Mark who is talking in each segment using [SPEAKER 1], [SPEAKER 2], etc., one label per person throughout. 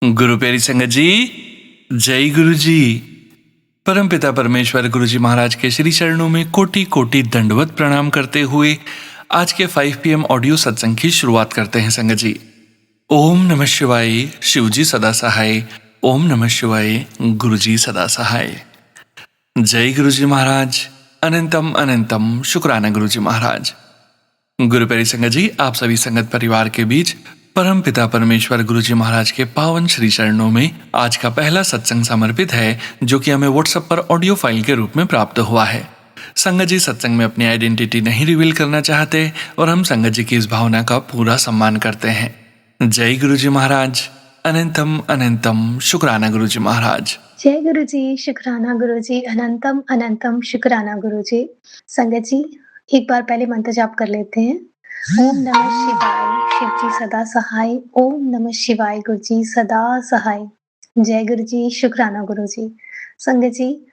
[SPEAKER 1] गुरु प्यारी संगत जी, जय गुरु जी। परमपिता परमेश्वर गुरु जी महाराज के श्री चरणों में कोटि कोटि दंडवत प्रणाम करते हुए आज के 5 PM ऑडियो सत्संग की शुरुआत करते हैं संगत जी। ओम नमः शिवाय, शिव जी सदा सहाय। ओम नमः शिवाय, गुरु जी सदा सहाय। जय गुरु जी महाराज। अनंतम अनंतम शुक्राना गुरु जी महाराज। गुरु प्यारी संगत जी, आप सभी संगत परिवार के बीच परम पिता परमेश्वर गुरु जी महाराज के पावन श्री चरणों में आज का पहला सत्संग समर्पित है, जो कि हमें व्हाट्सएप पर ऑडियो फाइल के रूप में प्राप्त हुआ है। संगत जी सत्संग में अपनी आइडेंटिटी नहीं रिवील करना चाहते और हम संगत जी की इस भावना का पूरा सम्मान करते हैं। जय गुरु जी महाराज। अनंतम अनंतम शुक्राना गुरु जी महाराज।
[SPEAKER 2] जय गुरु जी, शुक्राना गुरु जी, अनंतम अनंतम शुक्राना गुरु जी। संगत जी, एक बार पहले मंत्र जाप कर लेते हैं। ओम नमः शिवाय, शिव जी सदा सहाय। ओम नमः शिवाय, गुरु जी सदा सहाय। जय गुरु जी, शुक्राना गुरु जी। संगत जी,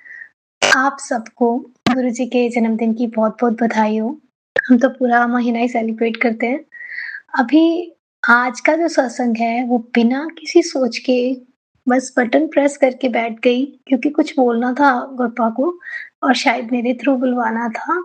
[SPEAKER 2] आप सबको गुरु जी के जन्मदिन की बहुत-बहुत बधाई हो। हम तो पूरा महीना ही सेलिब्रेट करते हैं। अभी आज का जो सत्संग है वो बिना किसी सोच के बस बटन प्रेस करके बैठ गई, क्योंकि कुछ बोलना था गुरपा को और शायद मेरे थ्रू बुलवाना था।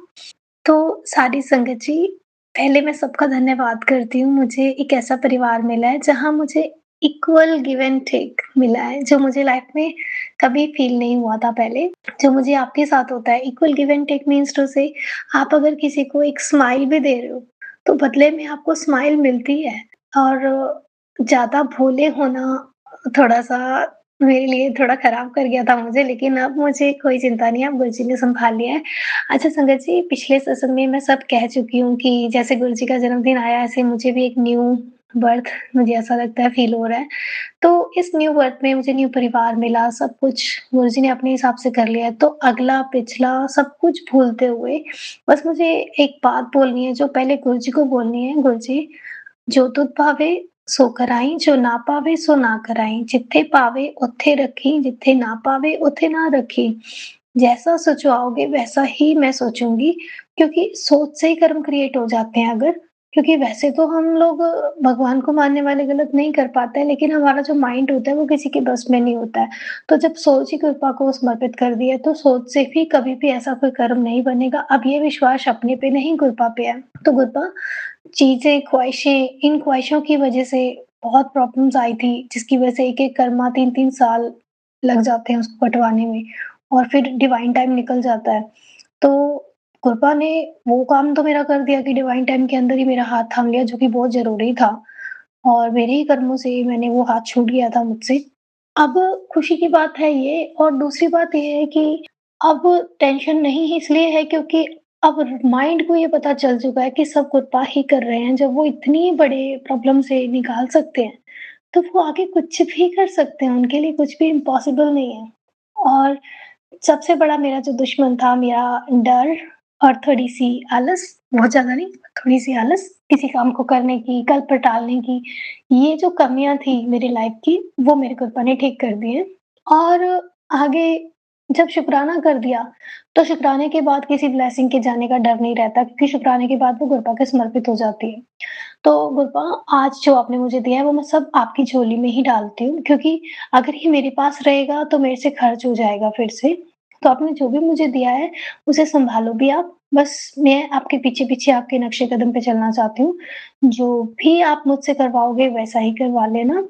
[SPEAKER 2] तो सारी संगत जी, पहले मैं सबका धन्यवाद करती हूँ। मुझे एक ऐसा परिवार मिला है जहाँ मुझे इक्वल गिव एंड टेक मिला है, जो मुझे लाइफ में कभी फील नहीं हुआ था पहले, जो मुझे आपके साथ होता है। Equal give and take means to say, आप अगर किसी को एक स्माइल भी दे रहे हो तो बदले में आपको स्माइल मिलती है। और ज़्यादा भोले होना थोड़ा-सा मेरे लिए थोड़ा खराब कर गया था मुझे, लेकिन अब मुझे कोई चिंता नहीं है, अब गुरु जी ने सँभाल लिया है। अच्छा संगत जी, पिछले सत्संग में मैं सब कह चुकी हूँ कि जैसे गुरु जी का जन्मदिन आया, ऐसे मुझे भी एक न्यू बर्थ, मुझे ऐसा लगता है, फ़ील हो रहा है। तो इस न्यू बर्थ में मुझे न्यू परिवार मिला, सब कुछ गुरु जी ने अपने हिसाब से कर लिया है। तो अगला, पिछला सब कुछ भूलते हुए बस मुझे एक बात बोलनी है, जो पहले गुरु जी को बोलनी है। गुरु जी, जो तुध भावे सो कराई, जो ना पावे सो ना कराई, जिथे पावे उथे रखी, जिथे ना पावे उथे ना रखी। जैसा सोचवाओगे वैसा ही मैं सोचूंगी, क्योंकि सोच से ही कर्म क्रिएट हो जाते हैं। अगर, क्योंकि वैसे तो हम लोग भगवान को मानने वाले गलत नहीं कर पाते हैं, लेकिन हमारा जो माइंड होता है वो किसी के बस में नहीं होता है। तो जब सोच ही कृपा को समर्पित कर दिया, तो सोच से भी कभी भी ऐसा कोई कर्म नहीं बनेगा। अब ये विश्वास अपने पे नहीं, कृपा पे है। तो कृपा, चीज़ें, ख्वाहिशें, इन ख्वाहिशों की वज़ह से बहुत प्रॉब्लम्स आई थी, जिसकी वज़ह से एक-एक कर्मा 3-3 साल लग जाते हैं उसको कटवाने में, और फिर डिवाइन टाइम निकल जाता है। तो कृपा ने वो काम तो मेरा कर दिया कि डिवाइन टाइम के अंदर ही मेरा हाथ थाम लिया, जो कि बहुत ज़रूरी था, और मेरे ही कर्मों से मैंने वो हाथ छूट गया था मुझसे। अब खुशी की बात है ये, और दूसरी बात ये है कि अब टेंशन नहीं इसलिए है क्योंकि अब माइंड को ये पता चल चुका है कि सब कृपा ही कर रहे हैं। जब वो इतनी बड़े प्रॉब्लम से निकाल सकते हैं, तो वो आगे कुछ भी कर सकते हैं, उनके लिए कुछ भी इम्पॉसिबल नहीं है। और सबसे बड़ा मेरा जो दुश्मन था, मेरा डर और थोड़ी-सी आलस, बहुत ज़्यादा नहीं, थोड़ी-सी आलस किसी काम को करने की, कल पर टालने की, ये जो कमियाँ थी मेरी लाइफ़ की, वो मेरे कृपा ने ठीक कर दी हैं। और आगे जब शुकराना कर दिया, तो शुकराने के बाद किसी ब्लेसिंग के जाने का डर नहीं रहता, क्योंकि शुकराने के बाद वो कृपा के समर्पित हो जाती है। तो कृपा, आज जो आपने मुझे दिया है वो मैं सब आपकी झोली में ही डालती हूँ, क्योंकि अगर ये मेरे पास रहेगा तो मेरे से खर्च हो जाएगा फिर से। तो आपने जो भी मुझे दिया है उसे सँभालो भी आप। बस मैं आपके पीछे-पीछे आपके नक्शे कदम पे चलना चाहती हूँ। जो भी आप मुझसे करवाओगे वैसा ही करवा लेना।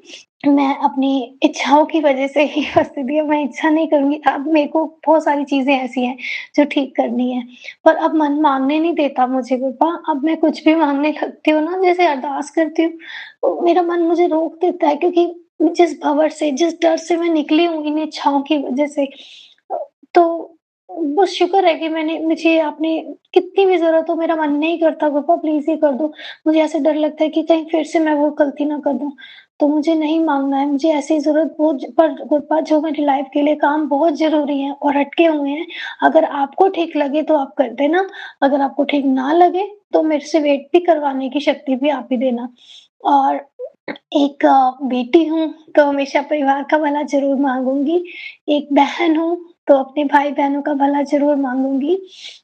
[SPEAKER 2] मैं अपनी इच्छाओं की वज़ह से ही फँसती थी, अब मैं इच्छा नहीं करूँगी। अब मेरे को बहुत सारी चीज़ें ऐसी हैं जो ठीक करनी है, पर अब मन माँगने नहीं देता मुझे कृपा। अब मैं कुछ भी माँगने लगती हूँ ना, जैसे अरदास करती हूँ, तो मेरा मन मुझे रोक देता है, क्योंकि जिस भंवर से, जिस डर से मैं निकली हूँ इन इच्छाओं की वज़ह से, तो बस शुक्र है कि मुझे आपने, कितनी भी ज़रूरत हो, मेरा मन नहीं करता पापा प्लीज़ ये कर दो। मुझे ऐसे डर लगता है कि कहीं फिर से मैं वो गलती ना कर दूँ, तो मुझे नहीं माँगना है। मुझे ऐसी ज़रूरत वो ज पर पापा, जो मेरी लाइफ़ के लिए काम बहुत ज़रूरी हैं और अटके हुए हैं। अगर आपको ठीक लगे तो आप कर देना, अगर आपको ठीक ना लगे तो मेरे से वेट भी करवाने की शक्ति भी आप ही देना। और एक बेटी हूँ, तो हमेशा परिवार का भला ज़रूर माँगूँगी। एक बहन हूँ, तो अपने भाई-बहनों का भला ज़रूर माँगूँगी।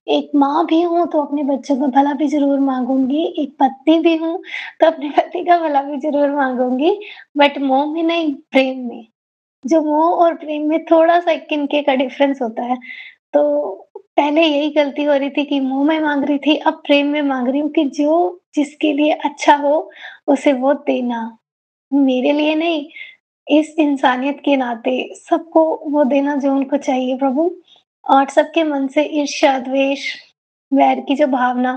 [SPEAKER 2] एक माँ भी हूँ तो अपने बच्चों का भला भी ज़रूर माँगूँगी। एक पत्नी भी हूँ तो अपने पति का भला भी ज़रूर माँगूँगी, बट मोह में नहीं, प्रेम में। जो मोह और प्रेम में थोड़ा-सा एक इनके का डिफ़रेंस होता है। तो पहले यही गलती हो रही थी कि मोह में माँग रही थी, अब प्रेम में माँग रही हूँ कि जो जिसके लिए अच्छा हो, उसे वो देना। मेरे लिए नहीं, इस इंसानियत के नाते सबको वो देना जो उनको चाहिए प्रभु। और सबके मन से ईर्ष्या, द्वेष, वैर की जो भावना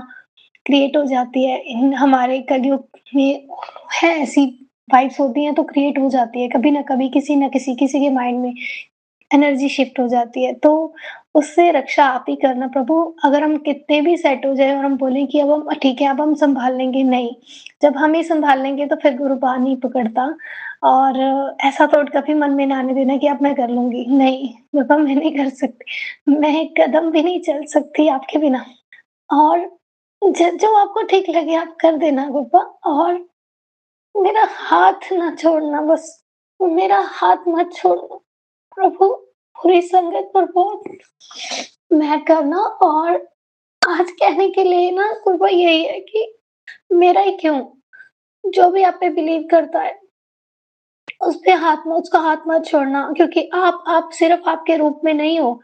[SPEAKER 2] क्रिएट हो जाती है इन हमारे कलयुग में है, ऐसी वाइब्स होती हैं तो क्रिएट हो जाती है कभी न कभी किसी के माइंड में एनर्जी शिफ्ट हो जाती है। तो उससे रक्षा आप ही करना प्रभु। अगर हम कितने भी सेट हो जाएँ और हम बोलें कि अब हम ठीक है, अब हम सँभाल लेंगे, नहीं। जब हम ही सँभाल लेंगे तो फिर गुरु बाँह नहीं पकड़ता। और ऐसा थॉट कभी मन में ना आने देना कि अब मैं कर लूँगी, नहीं, बाबा मैं नहीं कर सकती। मैं एक कदम भी नहीं चल सकती आपके बिना। और ज जो आपको ठीक लगे आप कर देना बाबा। और मेरा हाथ ना छोड़ना बस, मेरा हाथ मत छोड़ना प्रभु। बुरी संगत पर बहुत मैं करना। और आज कहने के लिए ना कृपा यही है कि मेरा ही क्यों, जो भी आप पे बिलीव करता है उसका हाथ मत छोड़ना, क्योंकि आप सिर्फ आपके रूप में नहीं हो।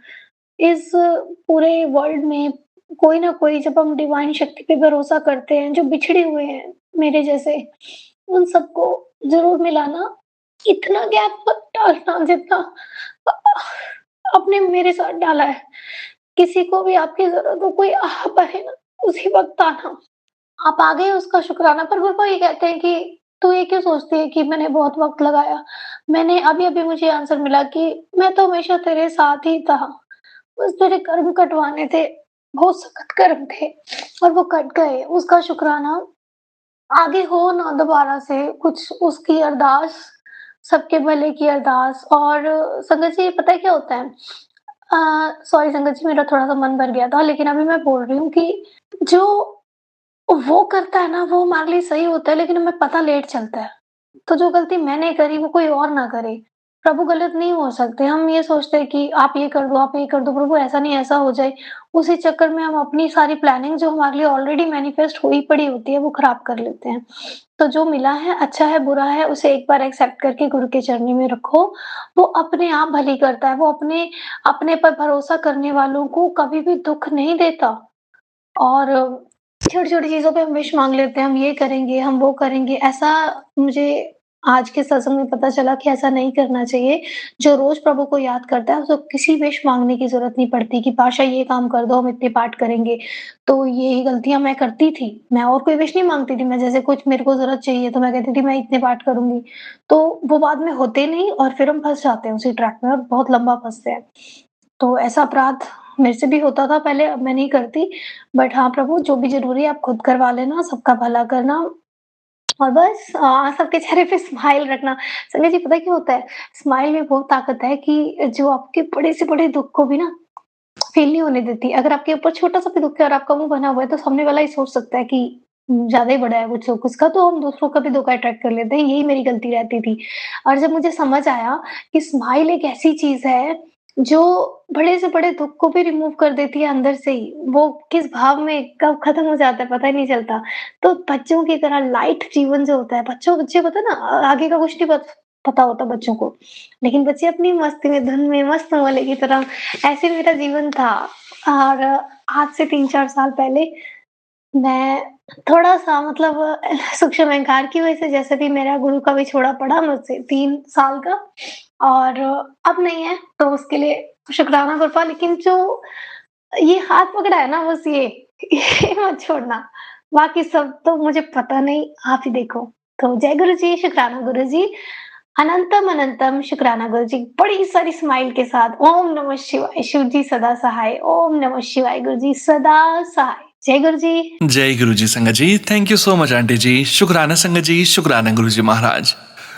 [SPEAKER 2] इस पूरे वर्ल्ड में कोई ना कोई, जब हम डिवाइन शक्ति पे भरोसा करते हैं, जो बिछड़े हुए हैं मेरे जैसे, उन सबको ज़रूर मिलाना। इतना गैप मत डालना जितना अ, आपने मेरे साथ डाला है। किसी को भी आपकी ज़रूरत हो, कोई आ पाए ना, उसी वक़्त आना। आप आ गए उसका शुक्राना। पर वो ये कहते हैं कि तू ये क्यों सोचती है कि मैंने बहुत वक़्त लगाया? मैंने अभी-अभी मुझे आंसर मिला कि मैं तो हमेशा तेरे साथ ही था। बस तेरे कर्म कटवाने थे, बहुत सख्त कर्म थे और वो कट गए। उसका शुक्राना। आगे हो ना दोबारा से कुछ, उसकी अरदास, सबके भले की अरदास। और संगत जी पता है क्या होता है? सॉरी संगत जी, मेरा थोड़ा-सा मन भर गया था, लेकिन अभी मैं बोल रही हूँ कि जो वो करता है ना, वो हमारे लिए सही होता है, लेकिन हमें पता लेट चलता है। तो जो गलती मैंने करी वो कोई और ना करे। प्रभु गलत नहीं हो सकते। हम ये सोचते हैं कि आप ये कर दो, आप ये कर दो, प्रभु ऐसा नहीं ऐसा हो जाए। उसी चक्कर में हम अपनी सारी प्लानिंग जो हमारे लिए ऑलरेडी मैनिफेस्ट हुई पड़ी होती है, वो खराब कर लेते हैं। तो जो मिला है, अच्छा है, बुरा है, उसे एक बार एक्सेप्ट करके गुरु के चरणों में रखो। वो अपने आप भली करता है। वो अपने पर भरोसा करने वालों को कभी भी दुःख नहीं देता। और छोटी-छोटी चीज़ों पे हम विश माँग लेते हैं, हम ये करेंगे, हम वो करेंगे। ऐसा मुझे आज के सत्संग में पता चला कि ऐसा नहीं करना चाहिए। जो रोज़ प्रभु को याद करता है, उसको किसी विश माँगने की ज़रूरत नहीं पड़ती कि पाशा ये काम कर दो, हम इतने पाठ करेंगे। तो यही गलतियाँ मैं करती थी। मैं और कोई विश नहीं माँगती थी। मैं जैसे कुछ मेरे को ज़रूरत चाहिए तो मैं कहती थी मैं इतने पाठ करूँगी। तो वो बाद में होते नहीं और फिर हम फँस जाते हैं उसी ट्रैक में और बहुत लंबा फँसते हैं। तो ऐसा अपराध मेरे से भी होता था पहले, अब मैं नहीं करती। बट हाँ प्रभु, जो भी ज़रूरी है आप खुद करवा लेना, सबका भला करना। और बस सबके चेहरे पे स्माइल रखना। संजय जी पता है क्या होता है? स्माइल में वो ताकत है कि जो आपके बड़े से बड़े दुःख को भी ना फ़ील नहीं होने देती। अगर आपके ऊपर छोटा-सा भी दुःख है और आपका मुँह बना हुआ है, तो सामने वाला ये सोच सकता है कि ज़्यादा ही बड़ा है कुछ दुःख उसका, तो हम दूसरों का भी दुःख अट्रैक्ट कर लेते हैं। यही मेरी गलती रहती थी। और जब मुझे समझ आया कि स्माइल एक ऐसी चीज़ है, जो बड़े से बड़े दुःख को भी रिमूव कर देती है अंदर से ही। वो किस भाव में कब खत्म हो जाता है पता ही नहीं चलता। तो बच्चों की तरह लाइट जीवन जो होता है, बच्चे को पता है ना, आगे का कुछ नहीं पता होता बच्चों को। लेकिन बच्चे अपनी मस्ती में, धुन में मस्त मौले की तरह, ऐसे मेरा जीवन था। और आज से 3-4 साल पहले मैं थोड़ा-सा मतलब सूक्ष्म अहंकार की वजह से, जैसे भी मेरा गुरु का विछोड़ा पड़ा मुझसे 3 साल का, और अब नहीं है, तो उसके लिए शुक्राना कृपा। लेकिन जो ये हाथ पकड़ा है ना, बस ये मत छोड़ना। बाकी सब तो मुझे पता नहीं, आप ही देखो। तो जय गुरु जी, शुक्राना गुरु जी। अनंतम अनंतम शुक्राना गुरु जी। बड़ी सारी स्माइल के साथ ओम नमः शिवाय, शिव जी सदा सहाय। ओम नमः शिवाय, गुरु जी सदा सहाय। जय गुरु जी।
[SPEAKER 1] जय गुरु जी संगत जी, thank you so much aunty जी। शुक्राना संगत जी, शुक्राना गुरु जी महाराज।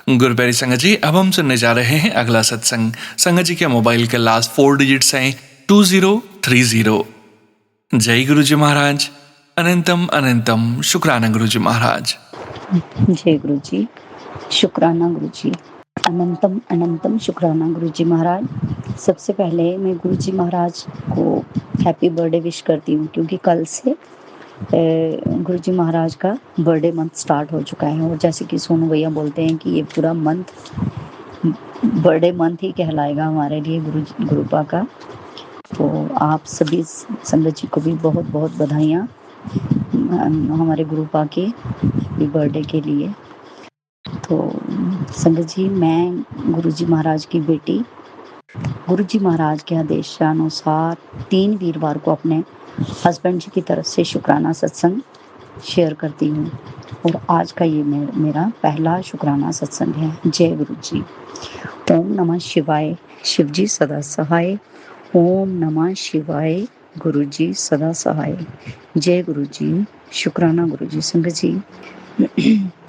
[SPEAKER 1] गुरु प्यारी संगत जी, अब हम सुनने जा रहे हैं अगला सत्संग। संगत जी के मोबाइल के लास्ट 4 डिजिट्स हैं 2030। जय गुरु जी महाराज। अनंतम अनंतम शुक्राना गुरु जी महाराज।
[SPEAKER 3] जय गुरु जी, शुक्राना गुरु जी। अनंतम अनंतम शुक्राना गुरुजी महाराज। सबसे पहले मैं गुरुजी महाराज को हैप्पी बर्थडे विश करती हूँ, क्योंकि कल से गुरुजी महाराज का बर्थडे मंथ स्टार्ट हो चुका है। और जैसे कि सोनू भैया बोलते हैं कि ये पूरा मंथ बर्थडे मंथ ही कहलाएगा हमारे लिए गुरुपा का। तो आप सभी संगत जी को भी बहुत बहुत बधाइयाँ हमारे गुरुपा के बर्थडे के लिए। तो संगत जी, मैं गुरुजी महाराज की बेटी गुरुजी महाराज के आदेशानुसार 3 वीरवार को अपने हस्बैंड जी की तरफ से शुक्राना सत्संग शेयर करती हूँ, और आज का ये मेरा पहला शुक्राना सत्संग है। जय गुरु जी। ओम नमः शिवाय, शिव जी सदा सहाय। ओम नमः शिवाय, गुरु जी सदा सहाय। जय गुरु जी, शुक्राना गुरु जी। संगत जी,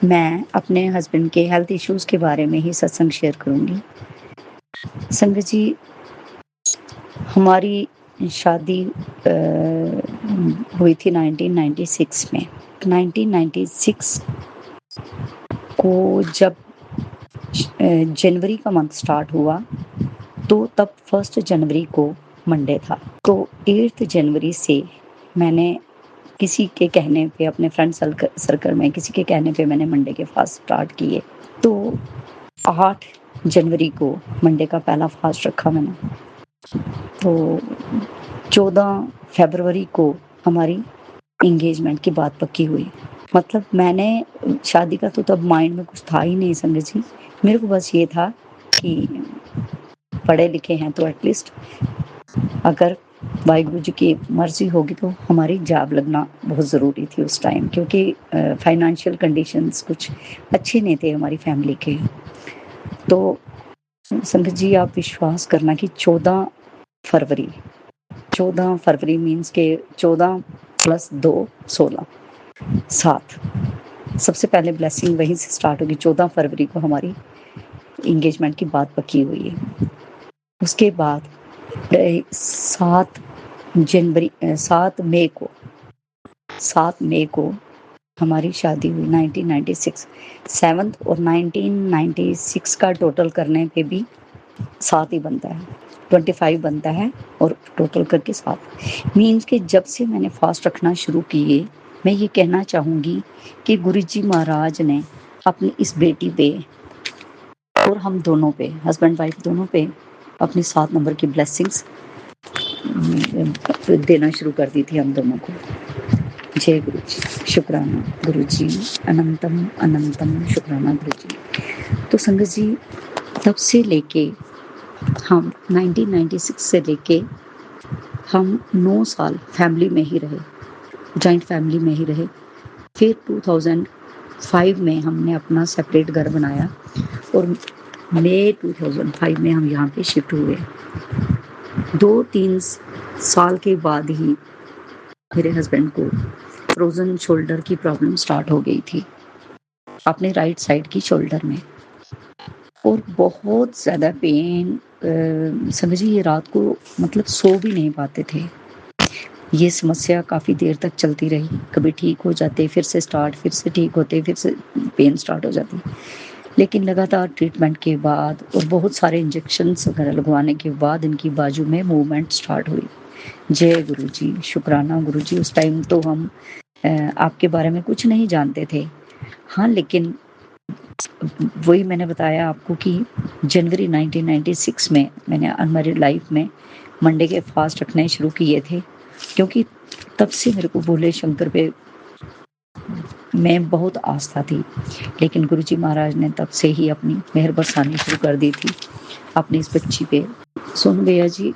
[SPEAKER 3] मैं अपने हस्बैंड के हेल्थ इश्यूज के बारे में ही सत्संग शेयर करूंगी। संगत जी, हमारी शादी हुई थी 1996 में। 1996 को जब जनवरी का मंथ स्टार्ट हुआ, तो तब 1 जनवरी को मंडे था। तो 8 जनवरी से मैंने किसी के कहने पे, अपने फ्रेंड सर्कल में किसी के कहने पे मैंने मंडे के फास्ट स्टार्ट किए। तो 8 जनवरी को मंडे का पहला फास्ट रखा मैंने। तो 14 फरवरी को हमारी इंगेजमेंट की बात पक्की हुई। मतलब मैंने शादी का तो तब माइंड में कुछ था ही नहीं संगत जी। मेरे को बस ये था कि पढ़े लिखे हैं तो एटलीस्ट अगर वाहिगुरु जी की मर्जी होगी तो हमारी जॉब लगना बहुत ज़रूरी थी उस टाइम, क्योंकि फाइनेंशियल कंडीशंस कुछ अच्छे नहीं थे हमारी फैमिली के। तो संगत जी, आप विश्वास करना कि 14 फरवरी मीन्स के 14 + 2 16 7। सबसे पहले ब्लेसिंग वहीं से स्टार्ट होगी। 14 फरवरी को हमारी इंगेजमेंट की बात पक्की हुई है। उसके बाद 7 मई को हमारी शादी हुई 1996। 7 और 1996 का टोटल करने पे भी 7 ही बनता है, 25 बनता है, और टोटल करके 7 मीन्स के जब से मैंने फास्ट रखना शुरू किए, मैं ये कहना चाहूँगी कि गुरुजी महाराज ने अपनी इस बेटी पे और हम दोनों पे, हस्बैंड वाइफ दोनों पे, अपनी 7 नंबर की ब्लेसिंग्स देना शुरू कर दी थी हम दोनों को। जय गुरु जी, शुक्राना गुरु जी, अनंतम अनंतम शुक्राना गुरु जी। तो संगत जी, तब से लेके हम 1996 से लेके हम 9 साल फैमिली में ही रहे, जॉइंट फैमिली में ही रहे। फिर 2005 में हमने अपना सेपरेट घर बनाया, और मई 2005 में हम यहाँ पे शिफ्ट हुए। 2-3 साल के बाद ही मेरे हस्बैंड को फ्रोजन शोल्डर की प्रॉब्लम स्टार्ट हो गई थी अपने राइट साइड की शोल्डर में, और बहुत ज़्यादा पेन। समझिए, ये रात को मतलब सो भी नहीं पाते थे। ये समस्या काफ़ी देर तक चलती रही। कभी ठीक हो जाते, फिर से स्टार्ट, फिर से ठीक होते, फिर से पेन स्टार्ट हो जाती। लेकिन लगातार ट्रीटमेंट के बाद और बहुत सारे इंजेक्शन्स वगैरह लगवाने के बाद इनकी बाजू में मूवमेंट स्टार्ट हुई। जय गुरु जी, शुक्राना गुरु जी। उस टाइम तो हम आपके बारे में कुछ नहीं जानते थे। हाँ, लेकिन वही मैंने बताया आपको कि जनवरी 1996 में मैंने अनमैरिड लाइफ में मंडे के फास्ट रखने शुरू किए थे, क्योंकि तब से मेरे को भोले शंकर पे मैं बहुत आस्था थी। लेकिन गुरुजी महाराज ने तब से ही अपनी मेहर बरसानी शुरू कर दी थी अपनी इस बच्ची पे। सोनू भैया जी,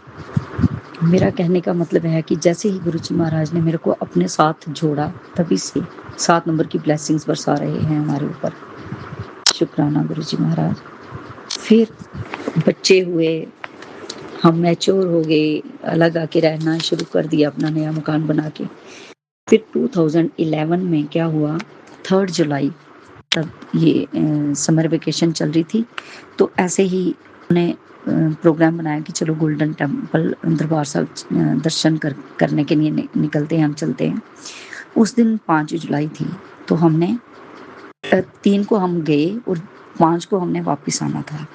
[SPEAKER 3] मेरा कहने का मतलब है कि जैसे ही गुरुजी महाराज ने मेरे को अपने साथ जोड़ा, तभी से 7 नंबर की ब्लेसिंग्स बरसा रहे हैं हमारे ऊपर। शुक्राना गुरुजी महाराज। फिर बच्चे हुए, हम मैच्योर हो गए, अलग आके रहना शुरू कर दिया, अपना नया मकान बना के। फिर 2011 में क्या हुआ, 3 जुलाई, तब ये समर वेकेशन चल रही थी, तो ऐसे ही उन्हें प्रोग्राम बनाया कि चलो गोल्डन टेम्पल दरबार साहब दर्शन करने के लिए निकलते हैं, हम चलते हैं। उस दिन 5 जुलाई थी, तो हमने 3 को हम गए और 5 को हमने वापस आना था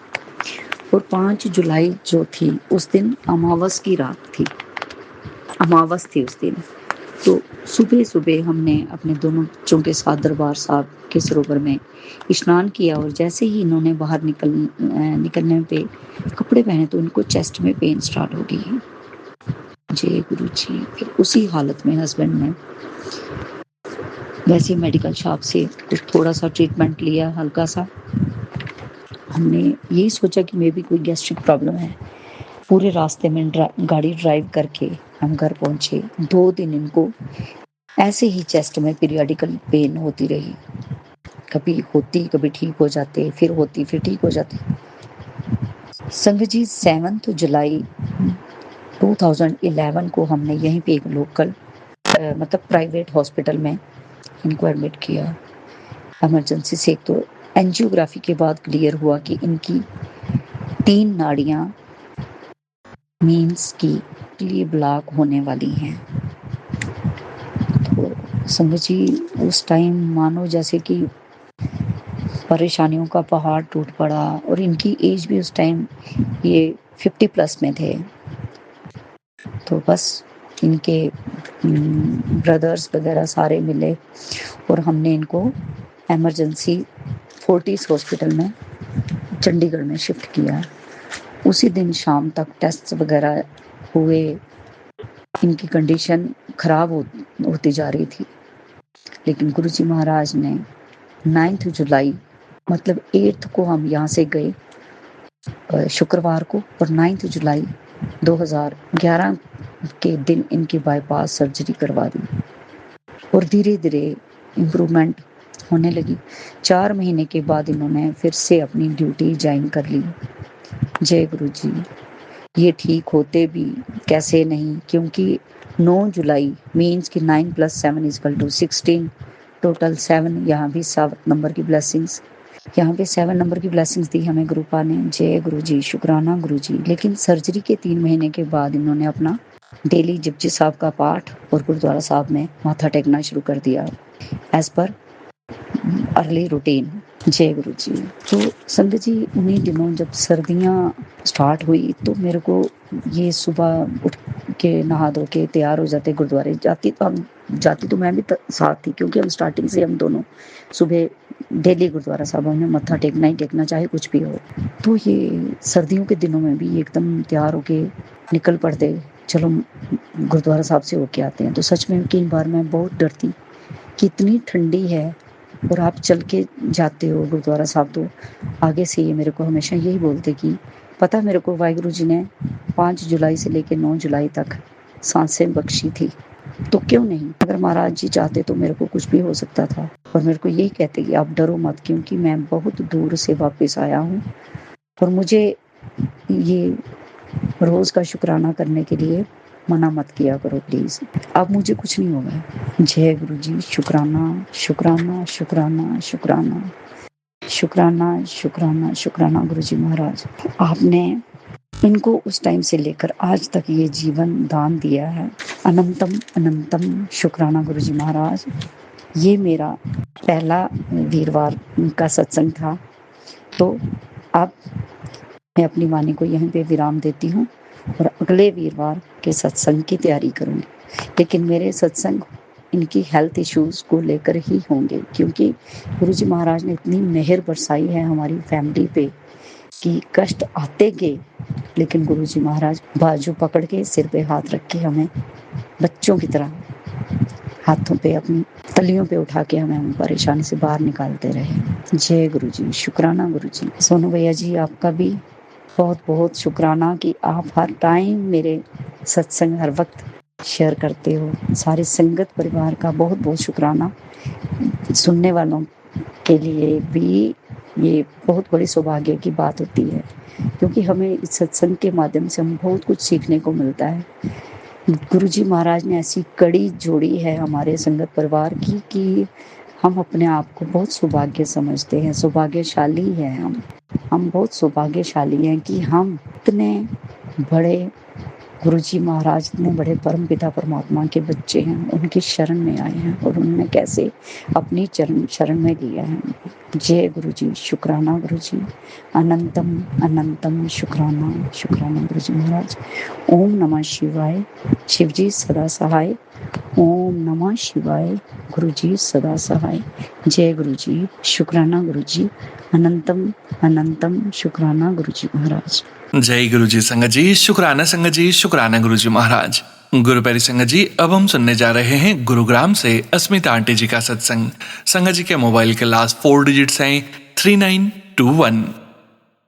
[SPEAKER 3] और 5 जुलाई जो थी उस दिन अमावस की रात थी, अमावस थी उस दिन। तो सुबह सुबह हमने अपने दोनों बच्चों के साथ दरबार साहब के सरोवर में स्नान किया और जैसे ही इन्होंने बाहर निकलने पे कपड़े पहने तो उनको चेस्ट में पेन स्टार्ट हो गई। जय गुरु जी। फिर उसी हालत में हस्बैंड ने वैसे मेडिकल शॉप से कुछ थोड़ा सा ट्रीटमेंट लिया, हल्का सा। हमने यही सोचा कि मे बी कोई गैस्ट्रिक प्रॉब्लम है। पूरे रास्ते में गाड़ी ड्राइव करके हम घर पहुंचे। 2 दिन इनको ऐसे ही चेस्ट में पीरियडिकल पेन होती रही, कभी होती कभी ठीक हो जाते, फिर होती फिर ठीक हो जाती। संगत जी 7 जुलाई 2011 को हमने यहीं पे एक लोकल मतलब प्राइवेट हॉस्पिटल में इनको एडमिट किया इमरजेंसी से। तो एंजियोग्राफी के बाद क्लियर हुआ कि इनकी 3 नाड़ियां मीन्स की लिए ब्लॉक होने वाली हैं। तो संगत जी उस टाइम मानो जैसे कि परेशानियों का पहाड़ टूट पड़ा और इनकी एज भी उस टाइम ये 50 प्लस में थे। तो बस इनके ब्रदर्स वगैरह सारे मिले और हमने इनको इमरजेंसी फोर्टिस हॉस्पिटल में चंडीगढ़ में शिफ्ट किया। उसी दिन शाम तक टेस्ट वगैरह हुए, इनकी कंडीशन खराब होती जा रही थी। लेकिन गुरुजी महाराज ने 9 जुलाई मतलब 8 को हम यहाँ से गए शुक्रवार को और 9 जुलाई 2011 के दिन इनकी बाईपास सर्जरी करवा दी और धीरे धीरे इम्प्रूवमेंट होने लगी। 4 महीने के बाद इन्होंने फिर से अपनी ड्यूटी ज्वाइन कर ली। जय गुरु जी। ये ठीक होते भी कैसे नहीं, क्योंकि 9 जुलाई मीन्स कि 9 + 7 = 16, टोटल 7। यहाँ भी 7 नंबर की ब्लेसिंग्स, यहाँ पे 7 नंबर की ब्लेसिंग्स दी हमें गुरुपा ने। जय गुरु जी, शुक्राना गुरु जी। लेकिन सर्जरी के 3 महीने के बाद इन्होंने अपना डेली जपजी साहब का पाठ और गुरुद्वारा साहब में माथा टेकना शुरू कर दिया एज पर अर्ली रूटीन। जय गुरु जी। तो संगत जी उन्हीं दिनों जब सर्दियाँ स्टार्ट हुई तो मेरे को ये सुबह उठ के नहा धो के तैयार हो जाते, गुरुद्वारे जाती तो मैं भी साथ थी, क्योंकि हम स्टार्टिंग से हम दोनों सुबह डेली गुरुद्वारा साहब में मत्था टेकना ही टेकना, चाहे कुछ भी हो। तो ये सर्दियों के दिनों में भी एकदम तैयार होके निकल पड़ते, चलो गुरुद्वारा साहब से होके आते हैं। तो सच में कई बार मैं बहुत डरती कि इतनी ठंडी है और आप चल के जाते हो गुरुद्वारा साहब। तो आगे से ये मेरे को हमेशा यही बोलते कि पता मेरे को वाहिगुरु जी ने 5 जुलाई से लेकर 9 जुलाई तक सांसें बख्शी थी, तो क्यों नहीं, अगर महाराज जी चाहते तो मेरे को कुछ भी हो सकता था। और मेरे को यही कहते कि आप डरो मत, क्योंकि मैं बहुत दूर से वापस आया हूँ और मुझे ये रोज़ का शुक्राना करने के लिए मना मत किया करो प्लीज़, अब मुझे कुछ नहीं होगा। जय गुरु जी। शुक्राना शुक्राना शुक्राना शुक्राना शुक्राना शुक्राना शुक्राना गुरु जी महाराज। आपने इनको उस टाइम से लेकर आज तक ये जीवन दान दिया है। अनंतम अनंतम शुक्राना गुरु जी महाराज। ये मेरा पहला वीरवार का सत्संग था, तो अब मैं अपनी वाणी को यहीं पे विराम देती हूँ और अगले वीरवार के सत्संग की तैयारी करूँगी। लेकिन मेरे सत्संग इनकी हेल्थ इश्यूज़ को लेकर ही होंगे, क्योंकि गुरुजी महाराज ने इतनी मेहर बरसाई है हमारी फैमिली पे कि कष्ट आते गए, लेकिन गुरुजी महाराज बाजू पकड़ के सिर पे हाथ रख के हमें बच्चों की तरह हाथों पे अपनी तलियों पे उठा के हमें परेशानी से बाहर निकालते रहे। जय गुरु जी। शुक्राना गुरु जी। सोनू भैया जी आपका भी बहुत बहुत शुक्राना कि आप हर टाइम मेरे सत्संग हर वक्त शेयर करते हो। सारे संगत परिवार का बहुत बहुत शुक्राना। सुनने वालों के लिए भी ये बहुत बड़ी सौभाग्य की बात होती है, क्योंकि हमें इस सत्संग के माध्यम से हम बहुत कुछ सीखने को मिलता है। गुरुजी महाराज ने ऐसी कड़ी जोड़ी है हमारे संगत परिवार की कि हम अपने आप को बहुत सौभाग्य समझते हैं, सौभाग्यशाली हैं हम बहुत सौभाग्यशाली हैं कि हम इतने बड़े गुरुजी महाराज इतने बड़े परम पिता परमात्मा के बच्चे हैं, उनकी शरण में आए हैं और उन्होंने कैसे अपनी चरण शरण में लिया है। जय गुरु जी, शुक्राना गुरु जी, अनंतम अनंतम शुक्राना शुक्राना गुरु जी महाराज। ओम नमः शिवाय, शिव जी सदा सहाय। ओम नमः शिवाय, गुरु जी सदा सहाय। जय गुरु जी, शुक्राना गुरु जी, अनंतम अनंतम शुक्राना गुरु जी महाराज।
[SPEAKER 1] जय गुरु जी संगत जी, शुक्राना गुरु जी महाराज। गुरु प्यारी संगत जी, अब हम सुनने जा रहे हैं गुरुग्राम से अस्मिता आंटी जी का सत्संग। संगत जी के मोबाइल के लास्ट 4 डिजिट्स हैं 3921।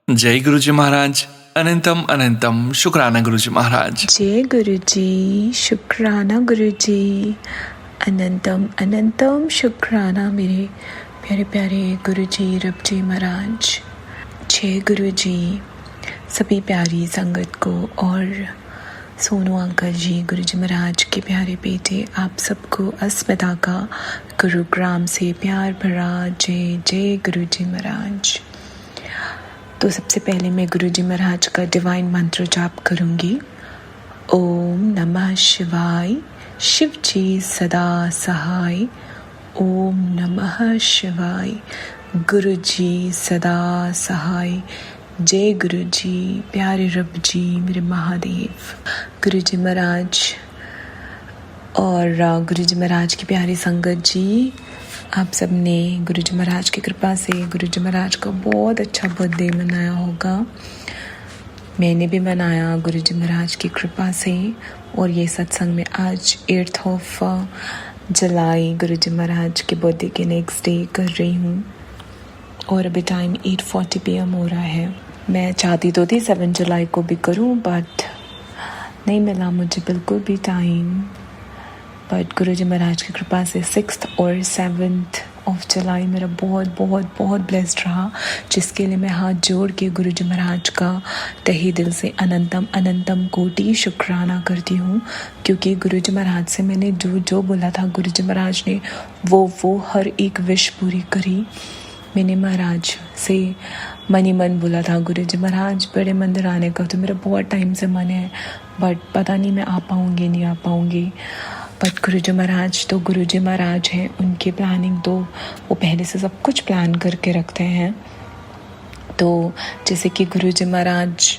[SPEAKER 1] जय गुरु जी महाराज, अनंतम अनंतम शुक्राना गुरु जी महाराज।
[SPEAKER 4] जय गुरु जी, शुक्राना गुरु जी, अनंतम अनंतम शुक्राना मेरे प्यारे प्यारे गुरु जी रब जी महाराज। जय गुरु जी, सभी प्यारी संगत को और सोनू अंकल जी, गुरु जी महाराज के प्यारे बेटे, आप सबको अस्मिता का गुरुग्राम से प्यार भरा जय जय गुरु जी महाराज। तो सबसे पहले मैं गुरु जी महाराज का डिवाइन मंत्र जाप करूंगी। ओम नमः शिवाय, शिव जी सदा सहाय। ओम नमः शिवाय, गुरु जी सदा सहाय। जय गुरु जी, प्यारे रब जी मेरे महादेव। गुरु जी महाराज और गुरु जी महाराज की प्यारी संगत जी, आप सब ने गुरु जी महाराज की कृपा से गुरु जी महाराज का बहुत अच्छा बर्थडे मनाया होगा। मैंने भी मनाया गुरु जी महाराज की कृपा से। और ये सत्संग में आज 8 जुलाई गुरु जी महाराज के बर्थडे के नेक्स्ट डे कर रही हूँ। और अभी टाइम 8:40 PM हो रहा है। मैं चाहती तो थी 7 जुलाई को भी करूं, बट नहीं मिला मुझे बिल्कुल भी टाइम। बट गुरु जी महाराज की कृपा से 6 और 7 जुलाई मेरा बहुत बहुत बहुत ब्लेस्ड रहा, जिसके लिए मैं हाथ जोड़ के गुरु जी महाराज का तहे दिल से अनंतम अनंतम कोटि शुक्राना करती हूँ। क्योंकि गुरु जी महाराज से मैंने जो बोला था, गुरु जी महाराज ने वो हर एक विश पूरी करी। मैंने महाराज से मन ही मन बोला था, गुरु जी महाराज बड़े मंदिर आने का तो मेरा बहुत टाइम से मन है, बट पता नहीं मैं आ पाऊँगी नहीं आ पाऊँगी। बट गुरु जी महाराज तो गुरु जी महाराज हैं, उनकी प्लानिंग तो वो पहले से सब कुछ प्लान करके रखते हैं। तो जैसे कि गुरु जी महाराज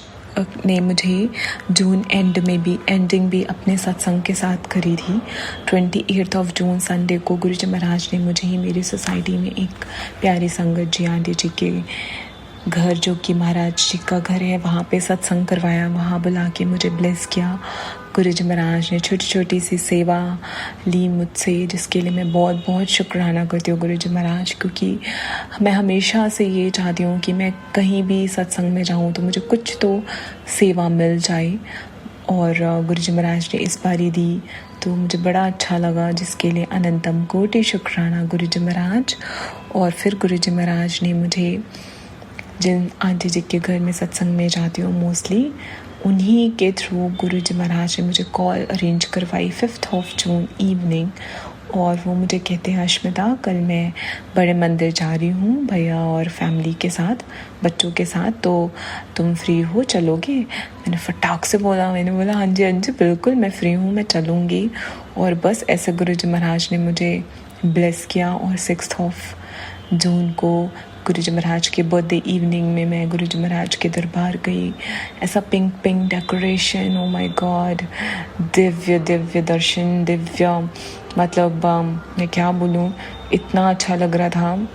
[SPEAKER 4] ने मुझे जून एंडिंग भी अपने सत्संग के साथ करी थी। 28 जून संडे को गुरु जी महाराज ने मुझे ही मेरी सोसाइटी में एक प्यारी संगत जी आंटी जी के घर, जो कि महाराज जी का घर है, वहाँ पे सत्संग करवाया। वहाँ बुला के मुझे ब्लेस किया। गुरु जी महाराज ने छोटी छोटी सी सेवा ली मुझसे, जिसके लिए मैं बहुत बहुत शुक्राना करती हूँ गुरु जी महाराज। क्योंकि मैं हमेशा से ये चाहती हूँ कि मैं कहीं भी सत्संग में जाऊँ तो मुझे कुछ तो सेवा मिल जाए, और गुरु जी महाराज ने इस बारी दी तो मुझे बड़ा अच्छा लगा, जिसके लिए अनंतम कोटि शुक्राना गुरु जी महाराज। और फिर गुरु जी महाराज ने मुझे, जिन आंटी जी के घर में सत्संग में जाती हूँ मोस्टली, उन्हीं के थ्रू गुरु जी महाराज ने मुझे कॉल अरेंज करवाई 5 जून इवनिंग। और वो मुझे कहते हैं, अश्मिता कल मैं बड़े मंदिर जा रही हूँ भैया और फैमिली के साथ, बच्चों के साथ, तो तुम फ्री हो, चलोगे? मैंने फटाक से बोला, हाँ जी बिल्कुल मैं फ्री हूँ, मैं चलूँगी। और बस ऐसे गुरु जी महाराज ने मुझे ब्लेस किया। और 6 जून को गुरु जी महाराज के बर्थडे इवनिंग में मैं गुरु जी महाराज के दरबार गई। ऐसा pink decoration, oh my God, Divya दर्शन, दिव्य, मतलब मैं क्या बोलूँ, इतना अच्छा लग रहा था।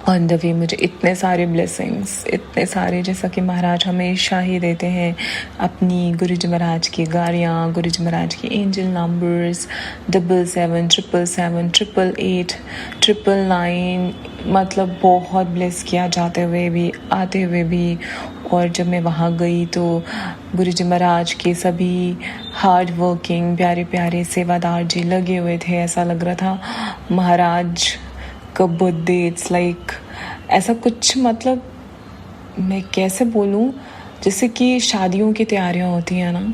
[SPEAKER 4] ऑन द वे मुझे इतने सारे ब्लेसिंग्स, इतने सारे, जैसा कि महाराज हमेशा ही देते हैं अपनी गुरु जी महाराज की गाड़ियाँ, गुरु जी महाराज की एंजल नंबर्स 77 777 888 999, मतलब बहुत ब्लेस किया, जाते हुए भी आते हुए भी। और जब मैं वहाँ गई तो गुरु जी महाराज के सभी हार्ड वर्किंग प्यारे प्यारे सेवादार जी लगे हुए थे। ऐसा लग रहा था महाराज का बर्थडे, इट्स लाइक ऐसा कुछ, मतलब मैं कैसे बोलूँ, जैसे कि शादियों की तैयारियां होती हैं ना,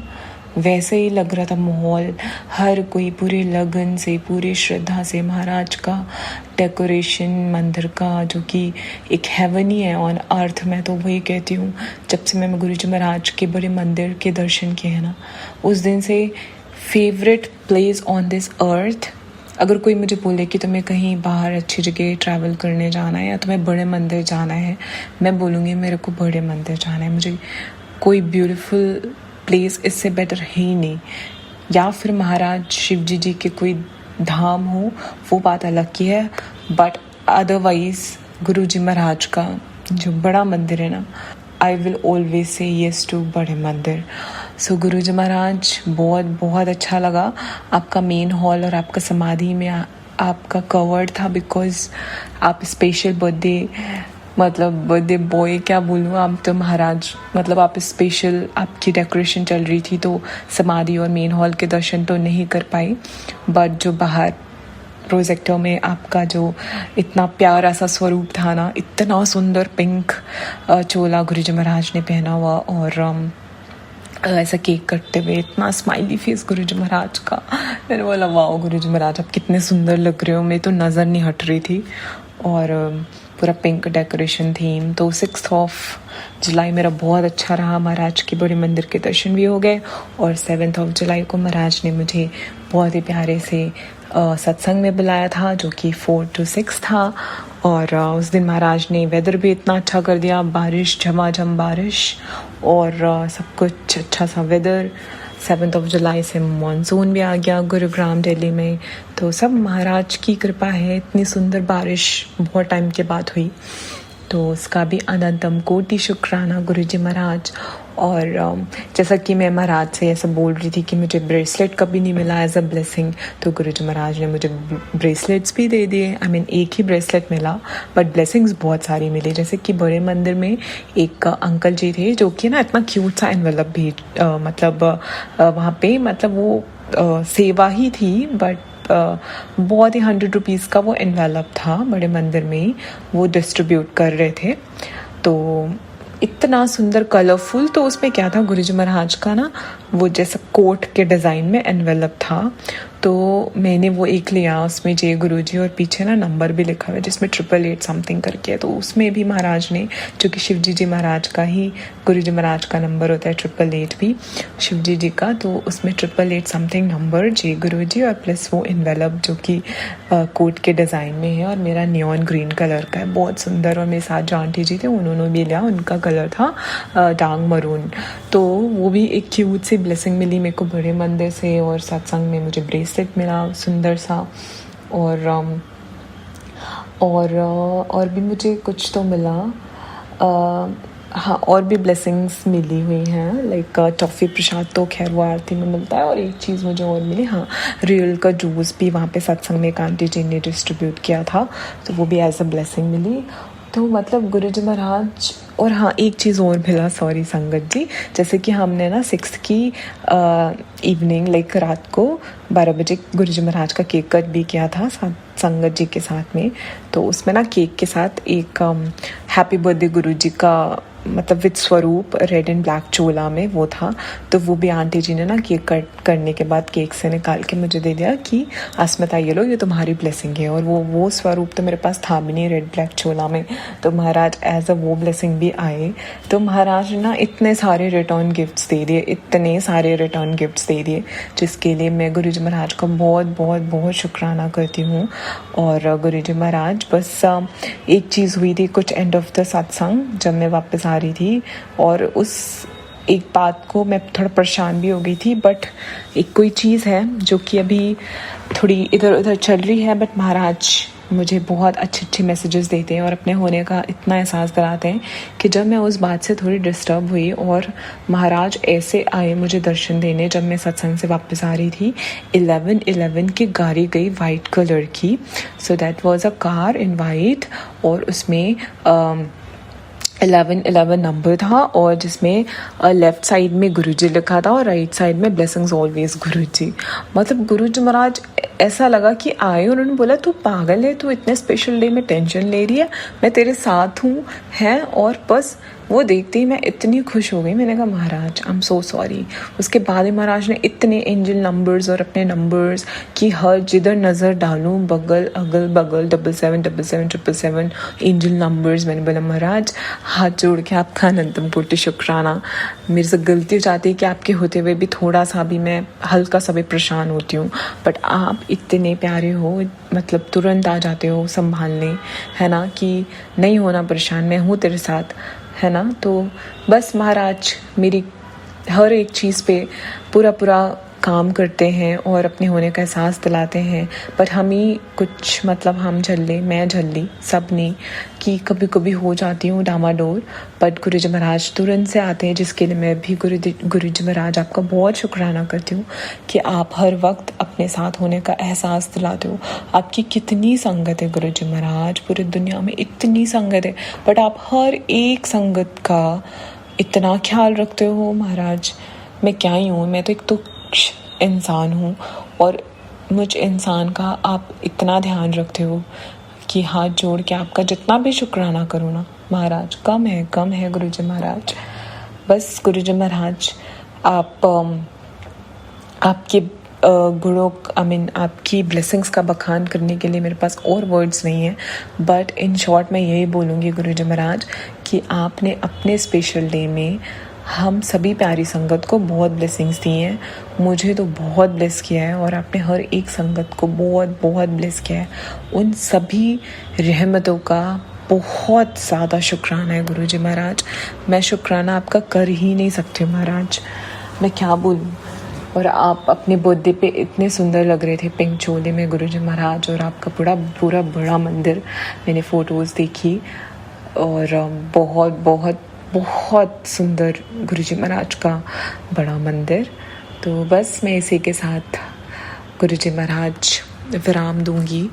[SPEAKER 4] वैसे ही लग रहा था माहौल। हर कोई पूरे लगन से, पूरी श्रद्धा से महाराज का डेकोरेशन, मंदिर का, जो कि एक हेवन ही है ऑन अर्थ। मैं तो वही कहती हूँ, जब से मैं गुरु जी महाराज के बड़े मंदिर के दर्शन किए हैं ना, उस दिन से favourite place on this earth अगर कोई मुझे बोले कि तुम्हें कहीं बाहर अच्छी जगह ट्रैवल करने जाना है या तुम्हें बड़े मंदिर जाना है, मैं बोलूँगी मेरे को बड़े मंदिर जाना है। मुझे कोई ब्यूटीफुल प्लेस इससे बेटर है ही नहीं। या फिर महाराज शिव जी के कोई धाम हो, वो बात अलग की है, बट अदरवाइज गुरु जी महाराज का जो बड़ा मंदिर है ना, I will always say yes to बड़े मंदिर। सो गुरु जी महाराज बहुत बहुत अच्छा लगा। आपका मेन हॉल और आपका समाधि में आपका कवर्ड था, बिकॉज आप स्पेशल बर्थडे, मतलब बर्थडे बॉय क्या बोलूँ, आप तो महाराज, मतलब आप स्पेशल, आपकी डेकोरेशन चल रही थी, तो समाधि और मेन हॉल के दर्शन तो नहीं कर पाई। बट जो बाहर प्रोजेक्टर में आपका जो इतना प्यारा सा स्वरूप था ना, इतना सुंदर पिंक चोला गुरु जी महाराज ने पहना हुआ, और ऐसा केक कटते हुए इतना स्माइली फेस गुरु जी महाराज का। मैंने बोला वाओ गुरु जी महाराज आप कितने सुंदर लग रहे हो, मैं तो नज़र नहीं हट रही थी। और पूरा पिंक डेकोरेशन थीम। तो 6 जुलाई मेरा बहुत अच्छा रहा, महाराज के बड़े मंदिर के दर्शन भी हो गए। और 7 जुलाई को महाराज ने मुझे बहुत ही प्यारे से सत्संग में बुलाया था, जो कि 4 to 6 था। और उस दिन महाराज ने वेदर भी इतना अच्छा कर दिया, बारिश, झमाझम बारिश, और सब कुछ अच्छा सा वेदर। 7 जुलाई से मानसून भी आ गया गुरुग्राम दिल्ली में। तो सब महाराज की कृपा है, इतनी सुंदर बारिश बहुत टाइम के बाद हुई, तो उसका भी अनंतम कोटि शुक्राना गुरु जी महाराज। और जैसा कि मैं महाराज से ऐसा बोल रही थी कि मुझे ब्रेसलेट कभी नहीं मिला एज अ ब्लेसिंग, तो गुरु जी महाराज ने मुझे ब्रेसलेट्स भी दे दिए। आई मीन एक ही ब्रेसलेट मिला, बट ब्लेसिंग्स बहुत सारी मिली। जैसे कि बड़े मंदिर में एक अंकल जी थे, जो कि ना इतना क्यूट सा एनवेलप भी मतलब वहाँ पे, मतलब वो सेवा ही थी, बट बहुत ही 100 रुपीज़ का वो एनवेलप था, बड़े मंदिर में ही वो डिस्ट्रीब्यूट कर रहे थे। तो इतना सुंदर कलरफुल, तो उसमें क्या था, गुरुजी महाराज का ना वो जैसा कोट के डिज़ाइन में एनवेलप था, तो मैंने वो एक लिया, उसमें जय गुरुजी और पीछे ना नंबर भी लिखा हुआ है जिसमें 888 समथिंग करके है। तो उसमें भी महाराज ने, जो कि शिवजी जी महाराज का ही, गुरुजी महाराज का नंबर होता है 888 भी शिवजी जी का, तो उसमें 888 समथिंग नंबर जय गुरुजी और प्लस वो एनवेलप जो कि कोट के डिज़ाइन में है, और मेरा नियॉन ग्रीन कलर का है, बहुत सुंदर। और मेरे साथ जो आंटी जी थे उन्होंने भी लिया, उनका कलर था डार्क मरून। तो वो भी एक क्यूट सी ब्लेसिंग मिली मेरे को बड़े मंदिर से। और सत्संग में मुझे ब्रेसलेट मिला सुंदर सा, और भी मुझे कुछ तो मिला। हाँ, और भी ब्लेसिंग्स मिली हुई हैं, लाइक टॉफ़ी प्रसाद तो खैर वो आरती में मिलता है। और एक चीज़ मुझे और मिली, हाँ, रियल का जूस भी वहाँ पे सत्संग में एक आंटी जी ने डिस्ट्रीब्यूट किया था, तो वो भी एज अ ब्लेसिंग मिली। तो मतलब गुरु जी महाराज। और हाँ, एक चीज़ और मिला, सॉरी संगत जी, जैसे कि हमने ना 6 की इवनिंग, लाइक रात को 12 बजे गुरु जी महाराज का केक कट भी किया था संगत जी के साथ में। तो उसमें ना केक के साथ एक हैप्पी बर्थडे गुरु जी का, मतलब विद स्वरूप रेड एंड ब्लैक चोला में वो था। तो वो भी आंटी जी ने ना केक कट करने के बाद केक से निकाल के मुझे दे दिया कि अस्मिता ये लो, ये तुम्हारी ब्लेसिंग है। और वो स्वरूप तो मेरे पास था भी नहीं रेड ब्लैक चोला में, तो महाराज एज अ वो ब्लेसिंग भी आए। तो महाराज ने ना इतने सारे रिटर्न गिफ्ट्स दे दिए, इतने सारे रिटर्न गिफ्ट्स दे दिए, जिसके लिए मैं गुरु जी महाराज का बहुत बहुत बहुत शुक्राना करती हूँ। और गुरु जी महाराज, बस एक चीज़ हुई थी कुछ एंड ऑफ द सत्संग, जब मैं वापस आ रही थी, और उस एक बात को मैं थोड़ा परेशान भी हो गई थी। बट एक कोई चीज़ है जो कि अभी थोड़ी इधर उधर चल रही है, बट महाराज मुझे बहुत अच्छे मैसेजेस देते हैं और अपने होने का इतना एहसास कराते हैं कि जब मैं उस बात से थोड़ी डिस्टर्ब हुई और महाराज ऐसे आए मुझे दर्शन देने, जब मैं सत्संग से वापस आ रही थी, 11:11 की गाड़ी गई वाइट कलर की। So that was a car in white, और उसमें 1111 नंबर था, और जिसमें लेफ्ट साइड में गुरुजी लिखा था और राइट साइड में ब्लेसिंग्स ऑलवेज गुरुजी। मतलब गुरुजी महाराज ऐसा लगा कि आए, उन्होंने बोला तू पागल है, तू इतने स्पेशल डे में टेंशन ले रही है, मैं तेरे साथ हूँ हैं, और बस वो देखते ही मैं इतनी खुश हो गई, मैंने कहा महाराज आई एम सो सॉरी। उसके बाद ही महाराज ने इतने एंजल नंबर्स और अपने नंबर्स कि हर जिधर नज़र डालूं बगल अगल बगल 777777 एंजल नंबर्स। मैंने बोला महाराज हाथ जोड़ के आपका अनंतम कोटि शुक्राना, मेरे से गलती हो जाती है कि आपके होते हुए भी थोड़ा सा भी मैं हल्का सा भी परेशान होती हूँ, बट आप इतने प्यारे हो, मतलब तुरंत आ जाते हो संभालने, है ना, कि नहीं होना परेशान, मैं हूँ तेरे साथ, है ना। तो बस महाराज मेरी हर एक चीज़ पे पूरा काम करते हैं और अपने होने का एहसास दिलाते हैं। पर हम ही कुछ मतलब हम झल्ले, मैं झल्ली सब नहीं, कि कभी कभी हो जाती हूँ डामाडोल, बट गुरु जी महाराज तुरंत से आते हैं, जिसके लिए मैं भी गुरु जी महाराज आपका बहुत शुक्राना करती हूँ कि आप हर वक्त अपने साथ होने का एहसास दिलाते हो। आपकी कितनी संगत है गुरु जी महाराज, पूरी दुनिया में इतनी संगत है, बट आप हर एक संगत का इतना ख्याल रखते हो महाराज। मैं क्या ही हूँ, मैं तो एक तुच्छ इंसान हूँ, और मुझ इंसान का आप इतना ध्यान रखते हो कि हाथ जोड़ के आपका जितना भी शुक्राना करूँ ना महाराज कम है गुरु जी महाराज। बस गुरु जी महाराज आप आपके गुणों आपकी ब्लेसिंग्स का बखान करने के लिए मेरे पास और वर्ड्स नहीं है, बट इन शॉर्ट मैं यही बोलूँगी गुरु जी महाराज कि आपने अपने स्पेशल डे में हम सभी प्यारी संगत को बहुत ब्लेसिंग्स दी हैं। मुझे तो बहुत ब्लेस किया है और आपने हर एक संगत को बहुत ब्लेस किया है। उन सभी रहमतों का बहुत ज़्यादा शुक्राना है गुरु जी महाराज। मैं शुक्राना आपका कर ही नहीं सकती हूँ महाराज, मैं क्या बोलूँ। और आप अपने बर्थडे पे इतने सुंदर लग रहे थे पिंक चोले में गुरु जी महाराज, और आपका पूरा बड़ा मंदिर, मैंने फ़ोटोज़ देखी और बहुत सुंदर गुरु जी महाराज का बड़ा मंदिर। तो बस मैं इसी के साथ गुरु जी महाराज विराम दूंगी।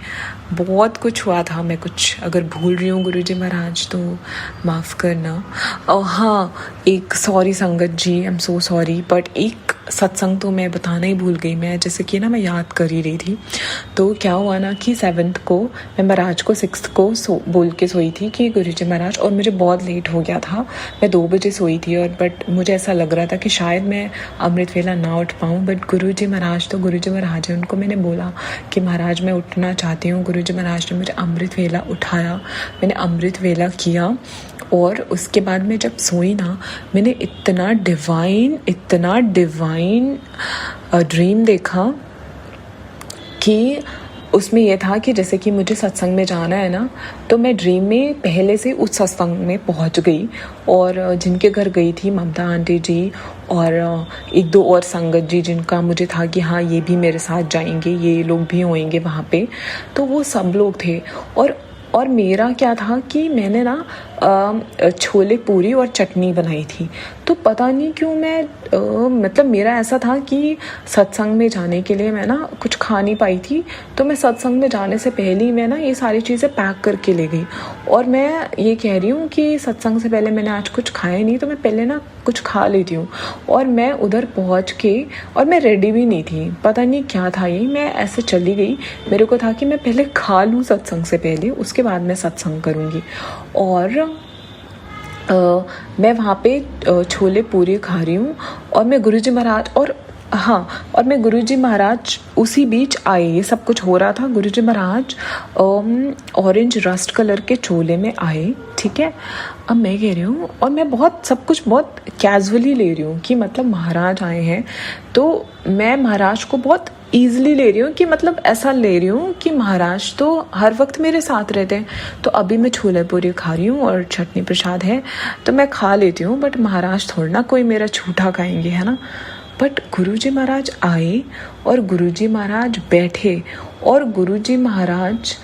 [SPEAKER 4] बहुत कुछ हुआ था, मैं कुछ अगर भूल रही हूँ गुरु जी महाराज तो माफ़ करना। और हाँ, एक सॉरी संगत जी, I am so sorry, but एक सत्संग तो मैं बताना ही भूल गई। मैं जैसे कि ना मैं याद कर ही रही थी, तो क्या हुआ ना कि 7th को मैं महाराज को 6th को बोल के सोई थी कि गुरु जी महाराज, और मुझे बहुत लेट हो गया था, मैं 2 बजे सोई थी, और बट मुझे ऐसा लग रहा था कि शायद मैं अमृत वेला ना उठ पाऊँ, बट गुरु जी महाराज तो गुरु जी महाराज है, उनको मैंने बोला कि महाराज मैं उठना चाहती हूँ। गुरु जी महाराज ने मुझे अमृत वेला उठाया, मैंने अमृत वेला किया, और उसके बाद में जब सोई ना, मैंने इतना डिवाइन ड्रीम देखा कि उसमें यह था कि जैसे कि मुझे सत्संग में जाना है ना, तो मैं ड्रीम में पहले से उस सत्संग में पहुंच गई, और जिनके घर गई थी ममता आंटी जी और 1-2 और संगत जी, जिनका मुझे था कि हाँ ये भी मेरे साथ जाएंगे, ये लोग भी होंगे वहाँ पे, तो वो सब लोग थे। और मेरा क्या था कि मैंने ना छोले पूरी और चटनी बनाई थी, तो पता नहीं क्यों मैं मतलब मेरा ऐसा था कि सत्संग में जाने के लिए मैं ना कुछ खा नहीं पाई थी, तो मैं सत्संग में जाने से पहले ही मैं ना ये सारी चीज़ें पैक करके ले गई। और मैं ये कह रही हूँ कि सत्संग से पहले मैंने आज कुछ खाया नहीं, तो मैं पहले ना कुछ खा लेती हूँ। और मैं उधर पहुँच के, और मैं रेडी भी नहीं थी, पता नहीं क्या था ये, मैं ऐसे चली गई। मेरे को था कि मैं पहले खा लूँ सत्संग से पहले, उसके बाद मैं सत्संग करूँगी। और मैं वहाँ पे छोले पूरी खा रही हूँ, और मैं गुरुजी महाराज और मैं गुरुजी महाराज उसी बीच आए, ये सब कुछ हो रहा था। गुरुजी महाराज ऑरेंज रस्ट कलर के छोले में आए, ठीक है। अब मैं कह रही हूँ, और मैं सब कुछ बहुत कैजुअली ले रही हूँ कि मतलब महाराज आए हैं, तो मैं महाराज को बहुत ईजिली ले रही हूँ कि मतलब ऐसा ले रही हूँ कि महाराज तो हर वक्त मेरे साथ रहते हैं। तो अभी मैं छोले पूरी खा रही हूँ और चटनी प्रसाद है तो मैं खा लेती हूँ, बट महाराज थोड़ा ना कोई मेरा झूठा खाएंगे, है ना। बट गुरुजी महाराज आए और गुरुजी महाराज बैठे, और गुरुजी महाराज,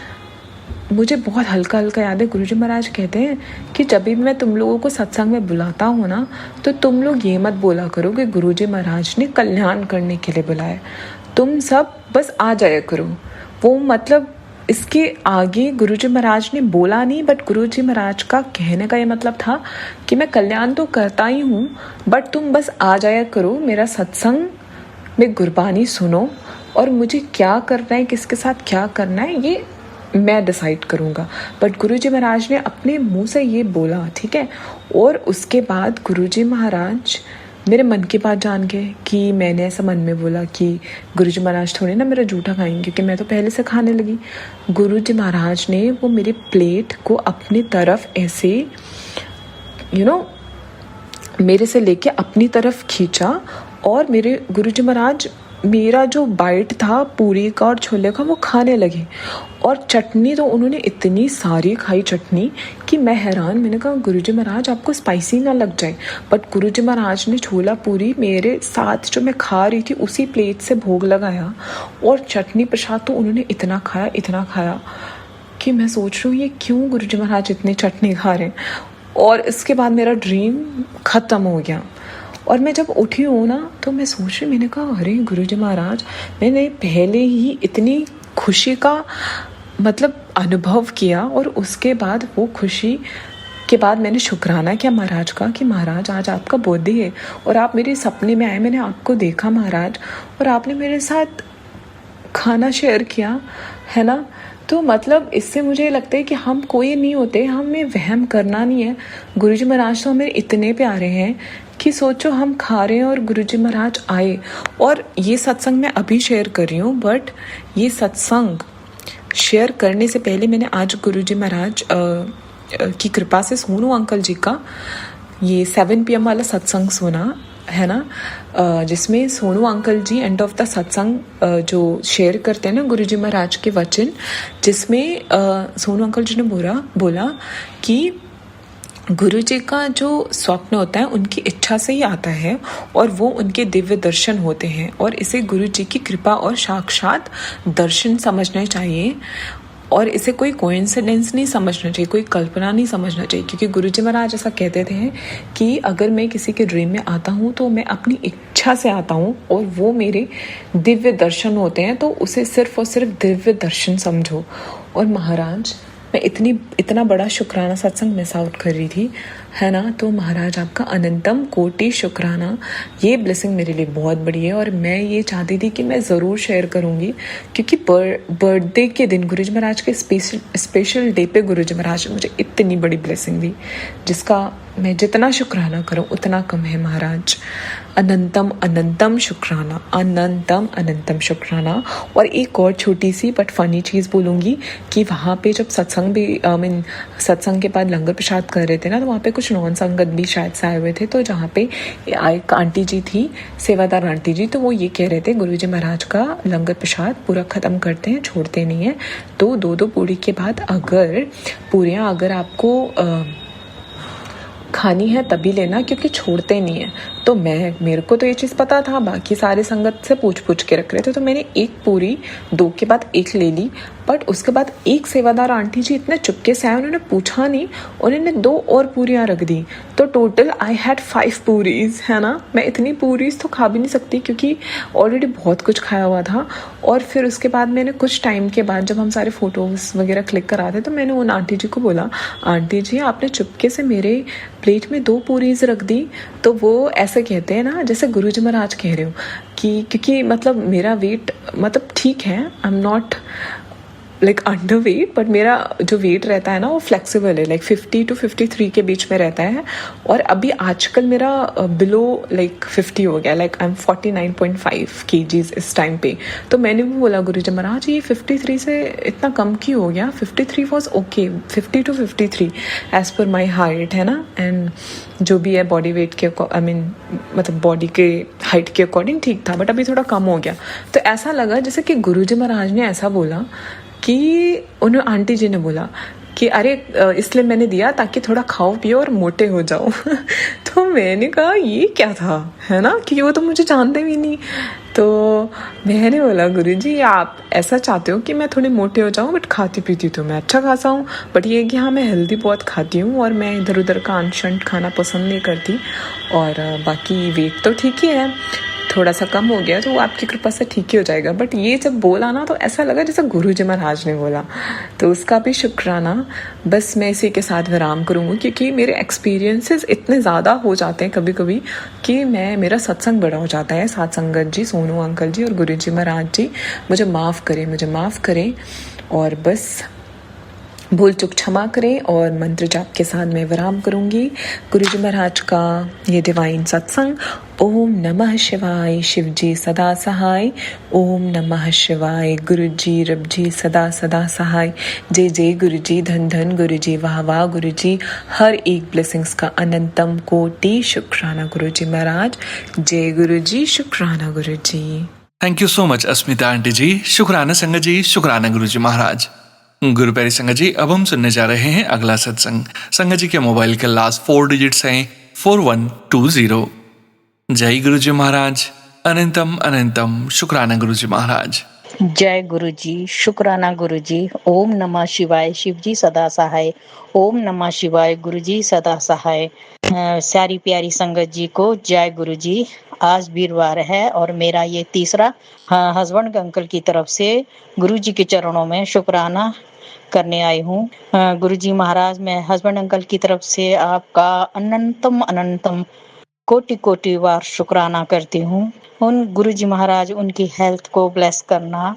[SPEAKER 4] मुझे बहुत हल्का हल्का याद है, गुरुजी महाराज कहते हैं कि जब भी मैं तुम लोगों को सत्संग में बुलाता हूँ ना, तो तुम लोग ये मत बोला करो कि गुरुजी महाराज ने कल्याण करने के लिए बुलाया, तुम सब बस आ जाया करो। वो मतलब इसके आगे गुरुजी महाराज ने बोला नहीं, बट गुरुजी महाराज का कहने का ये मतलब था कि मैं कल्याण तो करता ही हूँ, बट तुम बस आ जाया करो मेरा सत्संग में, गुरबानी सुनो, और मुझे क्या करना है, किसके साथ क्या करना है, ये मैं डिसाइड करूँगा। बट गुरुजी महाराज ने अपने मुंह से ये बोला, ठीक है। और उसके बाद गुरुजी महाराज मेरे मन की बात जान गए कि मैंने ऐसा मन में बोला कि गुरुजी महाराज थोड़े ना मेरा जूठा खाएंगे, क्योंकि मैं तो पहले से खाने लगी। गुरुजी महाराज ने वो मेरे प्लेट को अपनी तरफ ऐसे मेरे से लेके अपनी तरफ खींचा, और मेरे गुरुजी महाराज मेरा जो बाइट था पूरी का और छोले का वो खाने लगे। और चटनी तो उन्होंने इतनी सारी खाई चटनी कि मैं हैरान। मैंने कहा गुरुजी महाराज आपको स्पाइसी ना लग जाए, बट गुरुजी महाराज ने छोला पूरी मेरे साथ जो मैं खा रही थी उसी प्लेट से भोग लगाया, और चटनी प्रसाद तो उन्होंने इतना खाया कि मैं सोच रही हूँ ये क्यों गुरुजी महाराज इतनी चटनी खा रहे हैं। और इसके बाद मेरा ड्रीम ख़त्म हो गया। और मैं जब उठी हूँ ना तो मैं सोच रही, मैंने कहा अरे गुरुजी महाराज, मैंने पहले ही इतनी खुशी का मतलब अनुभव किया, और उसके बाद वो खुशी के बाद मैंने शुक्राना किया महाराज का कि महाराज आज आपका बर्थडे है और आप मेरे सपने में आए, मैंने आपको देखा महाराज, और आपने मेरे साथ खाना शेयर किया, है ना। तो मतलब इससे मुझे लगता है कि हम कोई नहीं होते, हमें वहम करना नहीं है। गुरुजी महाराज तो हमें इतने प्यारे हैं कि सोचो हम खा रहे हैं और गुरुजी महाराज आए। और ये सत्संग मैं अभी शेयर कर रही हूँ, बट ये सत्संग शेयर करने से पहले मैंने आज गुरुजी महाराज की कृपा से सोनू अंकल जी का ये 7 PM वाला सत्संग सुना, है ना, जिसमें Sonu uncle ji end of the satsang जो शेयर करते हैं ना गुरुजी महाराज के वचन, जिसमें सोनू अंकल जी ने बोला कि गुरुजी का जो स्वप्न होता है उनकी इच्छा से ही आता है, और वो उनके दिव्य दर्शन होते हैं, और इसे गुरुजी की कृपा और साक्षात दर्शन समझना चाहिए, और इसे कोई कोइंसिडेंस नहीं समझना चाहिए, कोई कल्पना नहीं समझना चाहिए। क्योंकि गुरुजी महाराज ऐसा कहते थे कि अगर मैं किसी के ड्रीम में आता हूँ तो मैं अपनी इच्छा से आता हूँ, और वो मेरे दिव्य दर्शन होते हैं, तो उसे सिर्फ और सिर्फ दिव्य दर्शन समझो। और महाराज मैं इतना बड़ा शुक्राना सत्संग मिस आउट कर रही थी, है ना। तो महाराज आपका अनंतम कोटि शुक्राना। ये ब्लेसिंग मेरे लिए बहुत बड़ी है, और मैं ये चाहती थी कि मैं ज़रूर शेयर करूँगी, क्योंकि बर्थडे के दिन गुरुजी महाराज के स्पेशल डे पे गुरुजी महाराज ने मुझे इतनी बड़ी ब्लेसिंग दी, जिसका मैं जितना शुक्राना करूँ उतना कम है। महाराज अनंतम अनंतम शुक्राना, अनंतम अनंतम शुक्राना। और एक और छोटी सी बट फनी चीज़ बोलूँगी कि वहाँ पे जब सत्संग भी सत्संग के बाद लंगर प्रसाद कर रहे थे ना, तो वहाँ पे कुछ नॉन संगत भी शायद से आए हुए थे। तो जहाँ पे एक आंटी जी थी, सेवादार आंटी जी, तो वो ये कह रहे थे गुरुजी महाराज का लंगर प्रसाद पूरा ख़त्म करते हैं, छोड़ते नहीं है। तो 2 पूरी के बाद अगर आपको खानी है तभी लेना, क्योंकि छोड़ते नहीं है। तो मेरे को तो ये चीज़ पता था, बाकी सारे संगत से पूछ के रख रहे थे, तो मैंने 1 पूरी 2 के बाद 1 ले ली। बट उसके बाद एक सेवादार आंटी जी इतने चुपके से आए, उन्होंने पूछा नहीं, उन्होंने 2 और पूरियाँ रख दी। तो टोटल आई हैड 5 पूरीज, है ना। मैं इतनी पूरीज तो खा भी नहीं सकती, क्योंकि ऑलरेडी बहुत कुछ खाया हुआ था। और फिर उसके बाद मैंने कुछ टाइम के बाद जब हम सारे फोटोज़ वगैरह क्लिक करा थे, तो मैंने उन आंटी जी को बोला, आंटी जी आपने चुपके से मेरे प्लेट में 2 पूरीज रख दी। तो वो ऐसे कहते हैं ना, जैसे गुरुजी महाराज कह रहे हो कि क्योंकि मतलब मेरा वेट मतलब ठीक है, I am not like under weight, but मेरा जो वेट रहता है ना वो फ्लेक्सिबल है, लाइक 50 to 53 के बीच में रहता है। और अभी आजकल मेरा बिलो लाइक 50 हो गया, लाइक आई एम 49.5 kgs इस टाइम पे। तो मैंने भी बोला गुरुजी महाराज ये 53 से इतना कम क्यों हो गया, 53 was okay, 50 to 53 as per my height, है ना, एंड जो भी है बॉडी वेट के मतलब बॉडी के हाइट के अकॉर्डिंग ठीक था, बट अभी थोड़ा कम हो गया। तो ऐसा लगा जैसे कि गुरुजी महाराज ने ऐसा बोला कि उन्होंने आंटी जी ने बोला कि अरे इसलिए मैंने दिया ताकि थोड़ा खाओ पियो और मोटे हो जाओ। तो मैंने कहा ये क्या था, है ना, क्योंकि वो तो मुझे जानते भी नहीं। तो मैंने बोला गुरुजी आप ऐसा चाहते हो कि मैं थोड़ी मोटे हो जाऊँ, बट खाती पीती तो मैं अच्छा खासा हूँ, बट ये कि हाँ मैं हेल्दी बहुत खाती हूँ और मैं इधर उधर का अनशंट खाना पसंद नहीं करती, और बाकी वेट तो ठीक ही है, थोड़ा सा कम हो गया तो वो आपकी कृपा से ठीक ही हो जाएगा। बट ये जब बोला ना तो ऐसा लगा जैसे गुरुजी महाराज ने बोला, तो उसका भी शुक्राना। बस मैं इसी के साथ विराम करूँगी, क्योंकि मेरे एक्सपीरियंसेस इतने ज़्यादा हो जाते हैं कभी कभी कि मेरा सत्संग बड़ा हो जाता है। साथ संगत जी, सोनू अंकल जी और गुरुजी महाराज जी मुझे माफ़ करें। और बस भूल चूक क्षमा करें और मंत्र जाप के साथ मैं विराम करूंगी। गुरुजी महाराज का ये डिवाइन सत्संग। ओम नमः शिवाय, शिवजी सदा सहाय। ओम नमः शिवाय, गुरुजी रबजी सदा सदा सहाय। जय जय गुरुजी, धन धन गुरुजी, वाह वाह गुरुजी। हर एक ब्लेसिंग्स का अनंतम कोटि शुक्राना गुरुजी महाराज। जय गुरुजी, शुक्राना Guruji.
[SPEAKER 1] Thank you so much Asmita aunty जी। शुक्राना संगत जी, शुक्राना गुरुजी महाराज। गुरु प्यारी संगत जी, अब हम सुनने जा रहे हैं अगला सत्संग। संगत जी के मोबाइल के लास्ट 4 डिजिट्स हैं 4120। जय गुरुजी महाराज, अनंतम अनंतम शुक्राना गुरुजी महाराज।
[SPEAKER 3] जय गुरु जी, शुक्राना गुरु जी। ओम नमः शिवाय, शिवजी सदा सहाय। ओम नमः शिवाय, गुरु जी सदा सहाय। सारी प्यारी संगत जी को जय गुरु जी। आज वीरवार है और मेरा ये तीसरा हस्बैंड अंकल की तरफ से गुरु जी के चरणों में शुक्राना करने आई हूँ। गुरु जी महाराज, मैं हस्बैंड अंकल की तरफ से आपका अनंतम अनंतम कोटि कोटि बार शुक्राना करती हूँ। उन गुरुजी महाराज उनकी हेल्थ को ब्लेस करना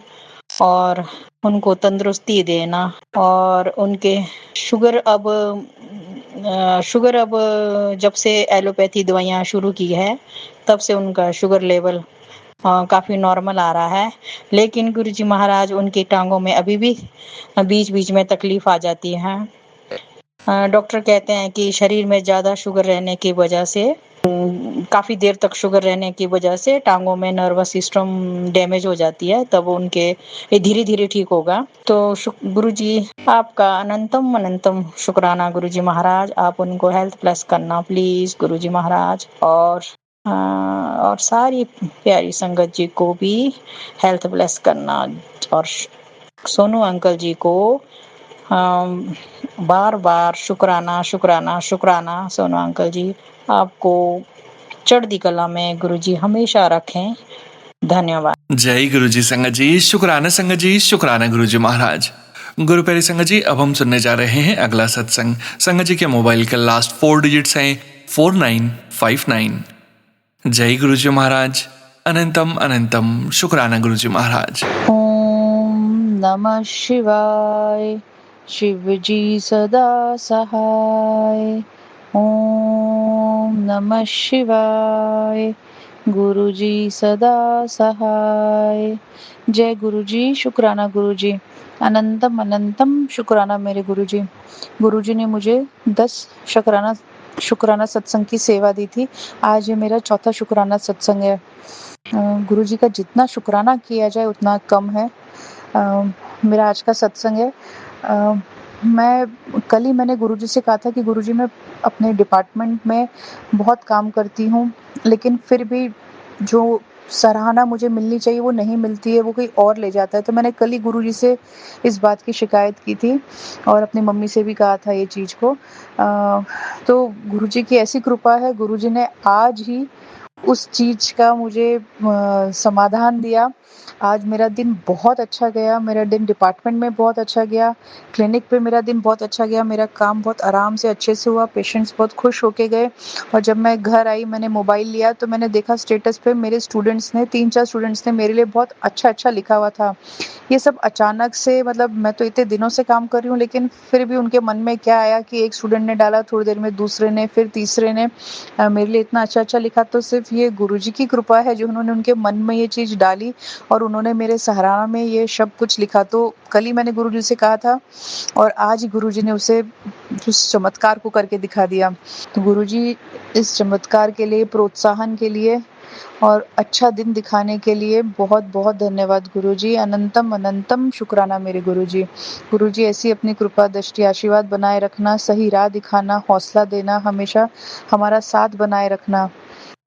[SPEAKER 3] और उनको तंदुरुस्ती देना और उनके शुगर अब जब से एलोपैथी दवाइयाँ शुरू की है तब से उनका शुगर लेवल काफ़ी नॉर्मल आ रहा है। लेकिन गुरुजी महाराज उनकी टांगों में अभी भी बीच बीच में तकलीफ आ जाती है। डॉक्टर कहते हैं कि शरीर में ज़्यादा शुगर रहने की वजह से, काफ़ी देर तक शुगर रहने की वजह से टांगों में नर्वस सिस्टम डैमेज हो जाती है, तब उनके ये धीरे धीरे ठीक होगा। तो गुरुजी आपका अनंतम अनंतम शुक्राना गुरुजी महाराज। आप उनको हेल्थ प्लस करना प्लीज़ गुरुजी महाराज। और सारी प्यारी संगत जी को भी हेल्थ ब्लेस करना और सोनू अंकल जी को बार बार शुक्राना शुक्राना शुक्राना। सोनू अंकल जी, आपको चढ़ती कला में गुरुजी हमेशा रखें। धन्यवाद।
[SPEAKER 1] जय गुरुजी संगत जी, शुक्राना संगत जी, शुक्राना गुरुजी महाराज। गुरु प्यारी संगत जी, अब हम सुनने जा रहे हैं अगला सत्संग। संगत जी के मोबाइल के लास्ट 4 डिजिट्स हैं 4959। जय गुरुजी महाराज, अनंतम अनंतम शुक्राना गुरुजी महाराज।
[SPEAKER 5] ओम नमः शिवाय, शिवजी सदा सहाय। ओम नमः शिवाय, गुरुजी सदा सहाय। जय गुरुजी, शुक्राना गुरुजी, अनंतम अनंतम शुक्राना मेरे गुरुजी। गुरुजी ने मुझे 10 शुक्राना सत्संग की सेवा दी थी। आज ये मेरा चौथा शुक्राना सत्संग है। गुरुजी का जितना शुक्राना किया जाए उतना कम है। मेरा आज का सत्संग है। कल ही मैंने गुरुजी से कहा था कि गुरुजी, मैं अपने डिपार्टमेंट में बहुत काम करती हूँ, लेकिन फिर भी जो सराहना मुझे मिलनी चाहिए वो नहीं मिलती है, वो कोई और ले जाता है। तो मैंने कल ही गुरुजी से इस बात की शिकायत की थी और अपनी मम्मी से भी कहा था ये चीज़ को। तो गुरुजी की ऐसी कृपा है, गुरुजी ने आज ही उस चीज़ का मुझे समाधान दिया। आज मेरा दिन बहुत अच्छा गया, मेरा दिन डिपार्टमेंट में बहुत अच्छा गया, क्लिनिक पे मेरा दिन बहुत अच्छा गया, मेरा काम बहुत आराम से अच्छे से हुआ, पेशेंट्स बहुत खुश होके गए। और जब मैं घर आई, मैंने मोबाइल लिया तो मैंने देखा स्टेटस पे मेरे स्टूडेंट्स ने 3-4 स्टूडेंट्स ने मेरे लिए बहुत अच्छा लिखा हुआ था। ये सब अचानक से, मतलब मैं तो इतने दिनों से काम कर रही हूँ, लेकिन फिर भी उनके मन में क्या आया कि एक स्टूडेंट ने डाला, थोड़ी देर में दूसरे ने, फिर तीसरे ने मेरे लिए इतना अच्छा लिखा। तो सिर्फ ये गुरुजी की कृपा है जो उन्होंने उनके मन में ये चीज़ डाली और उन्होंने मेरे सराहना में ये सब कुछ लिखा। तो कल ही मैंने गुरुजी से कहा था और आज ही गुरुजी ने उसे उस चमत्कार को करके दिखा दिया। तो गुरुजी, इस चमत्कार के लिए, प्रोत्साहन के लिए और अच्छा दिन दिखाने के लिए बहुत बहुत धन्यवाद गुरुजी। अनंतम अनंतम शुक्राना मेरे गुरुजी। गुरुजी, ऐसी अपनी कृपा दृष्टि आशीर्वाद बनाए रखना, सही राह दिखाना, हौसला देना, हमेशा हमारा साथ बनाए रखना।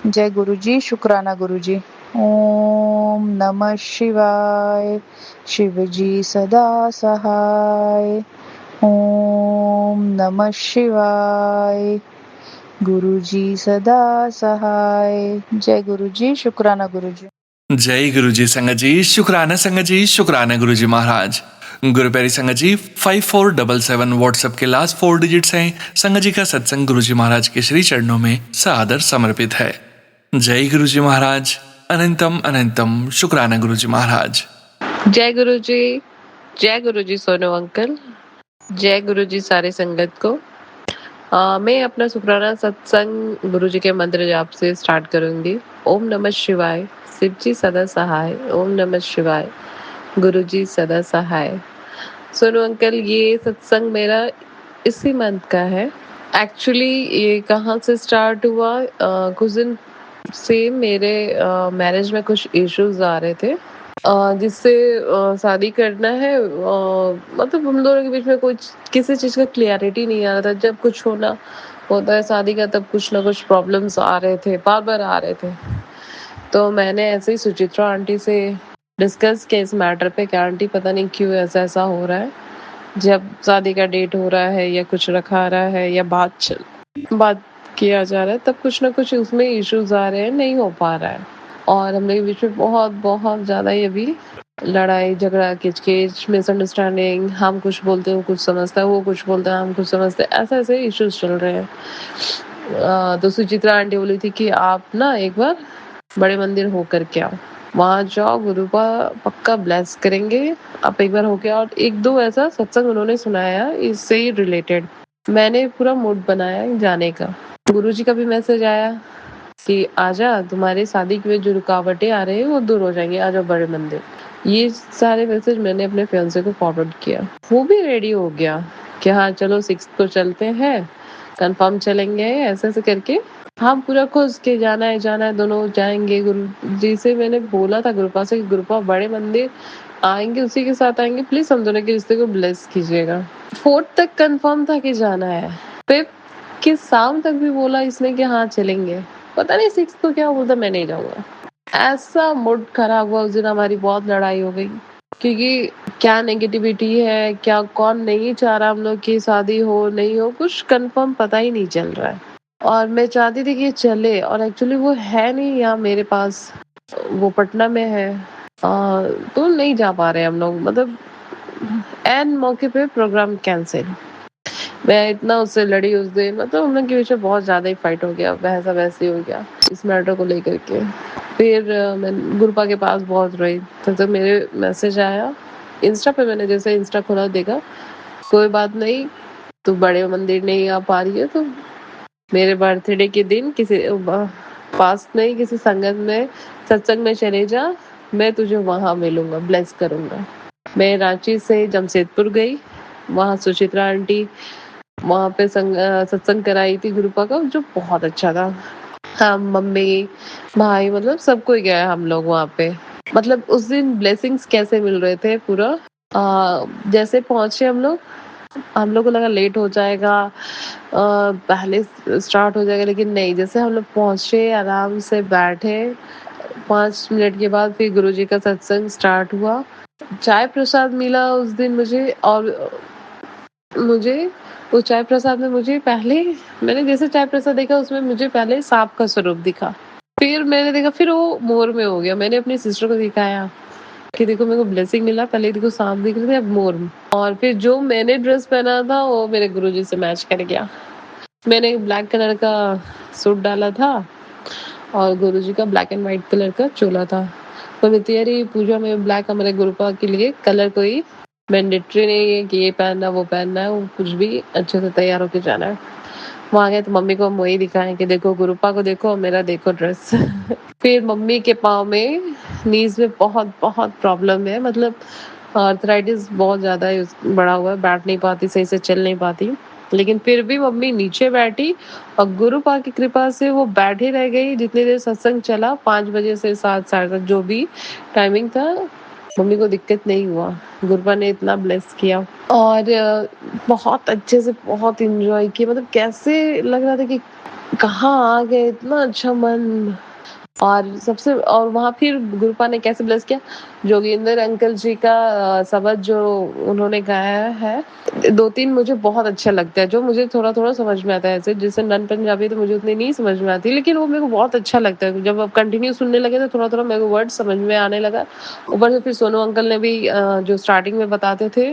[SPEAKER 5] जय गुरुजी, शुक्राना गुरुजी। ओम नमः शिवाय, शिवजी सदा सहाय। ओम नमः शिवाय, गुरुजी सदा सहाय। जय गुरुजी, शुक्राना गुरुजी।
[SPEAKER 1] जय गुरुजी संगत जी, शुक्राना संगत जी, शुक्राना गुरुजी महाराज। गुरु प्यारी संगत जी, 5477 व्हाट्सएप के लास्ट 4 डिजिट्स हैं। संगत जी का सत्संग गुरुजी महाराज के श्री चरणों में सादर समर्पित है। जय गुरुजी महाराज, अनंतम अनंतम शुक्राना गुरुजी महाराज।
[SPEAKER 6] जय गुरुजी सोनू अंकल। जय गुरु जी सारे संगत को। मैं अपना शुक्राना सत्संग गुरु जी के मंत्र जाप से स्टार्ट करूंगी। ओम नमः शिवाय, शिव जी सदा सहाय। ओम नमः शिवाय, गुरु जी सदा सहाय। सोनू अंकल, ये सत्संग मेरा इसी मंथ का है। एक्चुअली ये कहाँ से स्टार्ट हुआ, कुछ दिन से मेरे मैरिज में कुछ इश्यूज आ रहे थे, जिससे शादी करना है, मतलब हम दोनों के बीच में कुछ किसी चीज़ का क्लियरिटी नहीं आ रहा था। जब कुछ होना होता है शादी का, तब कुछ ना कुछ प्रॉब्लम्स आ रहे थे, बार-बार आ रहे थे। तो मैंने ऐसे ही सुचित्रा आंटी से डिस्कस किया इस मैटर पे कि आंटी पता नहीं क्यों ऐसा-ऐसा हो रहा है। जब शादी का डेट हो रहा है या कुछ रखा रहा है या बात किया जा रहा है, तब कुछ ना कुछ उसमें इश्यूज आ रहे हैं, नहीं हो पा रहा है। और हम लोग के बीच में बहुत बहुत ज़्यादा ये भी लड़ाई झगड़ा किचकिच मिसअंडरस्टैंडिंग, हम कुछ बोलते हैं वो कुछ समझता है, वो कुछ बोलता है हम कुछ समझते हैं, ऐसे ऐसे इश्यूज चल रहे हैं। तो सुचित्रा आंटी बोली थी कि आप ना एक बार बड़े मंदिर होकर के आओ, वहाँ जाओ, गुरु का पक्का ब्लेस करेंगे, आप एक बार होके आओ। एक दो ऐसा सत्संग उन्होंने सुनाया इससे ही रिलेटेड। मैंने पूरा मूड बनाया जाने का। गुरुजी का भी मैसेज आया कि आजा, तुम्हारे शादी की जो रुकावटें आ रही है वो दूर हो जाएंगी, आजा बड़े मंदिर। ये सारे मैसेज मैंने अपने फियांसे को फॉरवर्ड किया। वो भी रेडी हो गया कि हाँ चलो 6 को चलते हैं, कंफर्म चलेंगे, ऐसे ऐसे करके। हाँ, पूरा खुश के जाना है, दोनों जाएंगे। गुरु जी से मैंने बोला था गुरुपा से कि गुरुपा बड़े मंदिर आएंगे, उसी के साथ आएंगे, प्लीज हम दोनों के रिश्ते को ब्लेस कीजिएगा। 4 तक कंफर्म था कि जाना है। 5 की शाम तक भी बोला इसने कि हाँ चलेंगे। पता नहीं 6 को क्या बोलता, मैं नहीं जाऊंगा। ऐसा मूड खराब हुआ उस दिन, हमारी बहुत लड़ाई हो गई, क्योंकि क्या नेगेटिविटी है, क्या कौन नहीं चाह रहा हम लोग की शादी हो नहीं हो, कुछ कंफर्म पता ही नहीं चल रहा है। और मैं चाहती थी कि ये चले, और एक्चुअली वो है नहीं यहाँ मेरे पास, वो पटना में है। तो नहीं जा पा रहे हम लोग, मतलब एन मौके पे प्रोग्राम कैंसिल। मैं इतना उससे लड़ी उस दिन, मतलब हम लोग के बीच में बहुत ज्यादा ही फाइट हो गया, वैसा वैसे हो गया इस मैटर को लेकर के। फिर मैं गुरुपा के पास बहुत रोई, तो मेरे मैसेज आया इंस्टा पे। मैंने जैसे इंस्टा खोला, देखा कोई बात नहीं, तू बड़े मंदिर नहीं आ पा रही है तो मेरे बर्थडे के दिन किसी पास नहीं किसी संगत में सत्संग में चले जा, मैं तुझे वहां मिलूंगा, ब्लेस करूंगा। मैं रांची से जमशेदपुर गई, वहां सुचित्रा आंटी वहां पे सत्संग कराई थी गुरुपा का, जो बहुत अच्छा था। हम मम्मी भाई मतलब सबको ही गया हम लोग वहां पे। मतलब उस दिन ब्लेसिंग्स कैसे मिल रहे थे पूरा। जैसे पहुंचे हम लोग को लगा लेट हो जाएगा, पहले स्टार्ट हो जाएगा, लेकिन नहीं, जैसे हम लोग पहुंचे आराम से बैठे, 5 मिनट के बाद फिर गुरुजी का सत्संग स्टार्ट हुआ। चाय प्रसाद मिला उस दिन मुझे, और मुझे वो चाय प्रसाद में मुझे पहले, मैंने जैसे चाय प्रसाद देखा उसमें मुझे पहले सांप का स्वरूप दिखा। फिर मैंने देखा, फिर वो मोर में हो गया। मैंने अपनी सिस्टर को दिखाया कि देखो मेरे को ब्लेसिंग मिला, पहले देखो सांप दिख रहे थे, अब मोर में। और फिर जो मैंने ड्रेस पहना था वो मेरे गुरुजी से मैच कर गया। मैंने ब्लैक कलर का सूट डाला था और गुरुजी का ब्लैक एंड व्हाइट कलर का चोला था। पवित्र पूजा में ब्लैक हमारे गुरुपा के लिए कलर कोई मैंडेटरी नहीं है कि ये पहनना वो पहनना है, वो कुछ भी अच्छे से तैयार होके जाना है। वहां गए तो मम्मी को हम वही दिखाए कि देखो गुरुपा को देखो और मेरा देखो ड्रेस। फिर मम्मी के पाँव में नीज में बहुत बहुत प्रॉब्लम है, मतलब आर्थराइटिस बहुत ज्यादा बड़ा हुआ है, बैठ नहीं पाती सही से, चल नहीं पाती। लेकिन फिर भी मम्मी नीचे बैठी और गुरुपा की कृपा से वो बैठी रह गई जितनी देर सत्संग चला, 5 बजे से 7 साढ़े 7 जो भी टाइमिंग था। मम्मी को दिक्कत नहीं हुआ, गुरुपा ने इतना ब्लेस किया। और बहुत अच्छे से बहुत इंजॉय किया, मतलब कैसे लग रहा था कि कहाँ आ गए, इतना अच्छा मन। और वहाँ फिर गुरुपा ने कैसे ब्लेस किया, जोगिंदर अंकल जी का शब्द जो उन्होंने गाया है, 2-3 मुझे बहुत अच्छा लगता है, जो मुझे थोड़ा थोड़ा समझ में आता है। ऐसे जैसे नन पंजाबी तो मुझे उतनी नहीं समझ में आती, लेकिन वो मेरे को बहुत अच्छा लगता है। जब अब कंटिन्यू सुनने लगे तो थोड़ा थोड़ा मेरे को वर्ड समझ में आने लगा। ऊपर से फिर सोनू अंकल ने भी जो स्टार्टिंग में बताते थे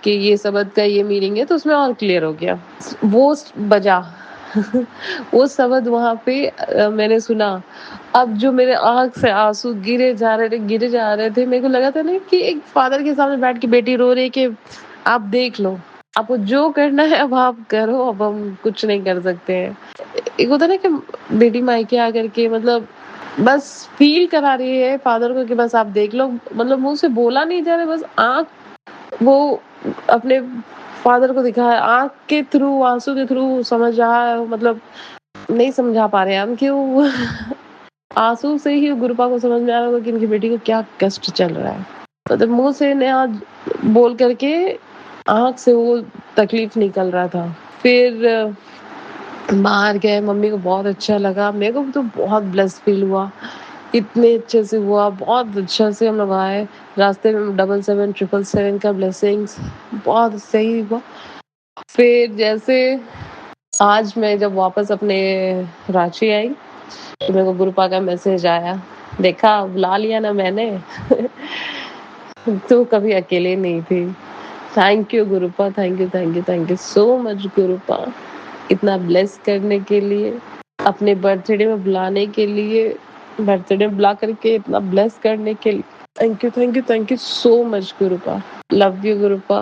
[SPEAKER 6] कि ये शब्द का ये मीनिंग है, तो उसमें और क्लियर हो गया। वो बजा वो शब्द वहां पे मैंने सुना। अब जो मेरे आंख से आंसू गिरे जा रहे थे, मेरे को लगा था ना कि एक फादर के सामने बैठ के बेटी रो रही है कि आप देख लो, आपको जो करना है अब आप करो, अब हम कुछ नहीं कर सकते हैं। एक होता है ना कि बेटी मायके आकर के मतलब बस फ़ील करा रही है फादर को कि बस आप देख लो, मतलब मुँह से बोला नहीं जा रहा है, बस वो अपने फादर को दिखा आँख के थ्रू, आँसू के थ्रू समझ रहा है, मतलब नहीं समझा पा रहे हैं हम कि वो आँसू से ही गुरुपा को समझ में आ रहा होगा कि इनकी बेटी को क्या कष्ट चल रहा है। मतलब मुँह से ना बोल कर के आँख से वो तकलीफ निकल रहा था। फिर बाहर गए, मम्मी को बहुत अच्छा लगा, मेरे को तो बहुत ब्लेस्ड फ़ील हुआ। इतने अच्छे से हुआ, बहुत अच्छा से हम लोग आए, रास्ते में 7777 का ब्लेसिंग्स बहुत सही हुआ। फिर जैसे आज मैं जब वापस अपने रांची आई, तो मेरे को गुरुपा का मैसेज आया, देखा बुला लिया ना मैंने तू कभी अकेले नहीं थी। Thank you Gurupa, thank you so much Gurupa, इतना ब्लेस करने के लिए, अपने बर्थडे में बुलाने के लिए, बर्थडे में बुला करके इतना ब्लेस करने के लिए। Thank you so much Gurupa. Love you Gurupa.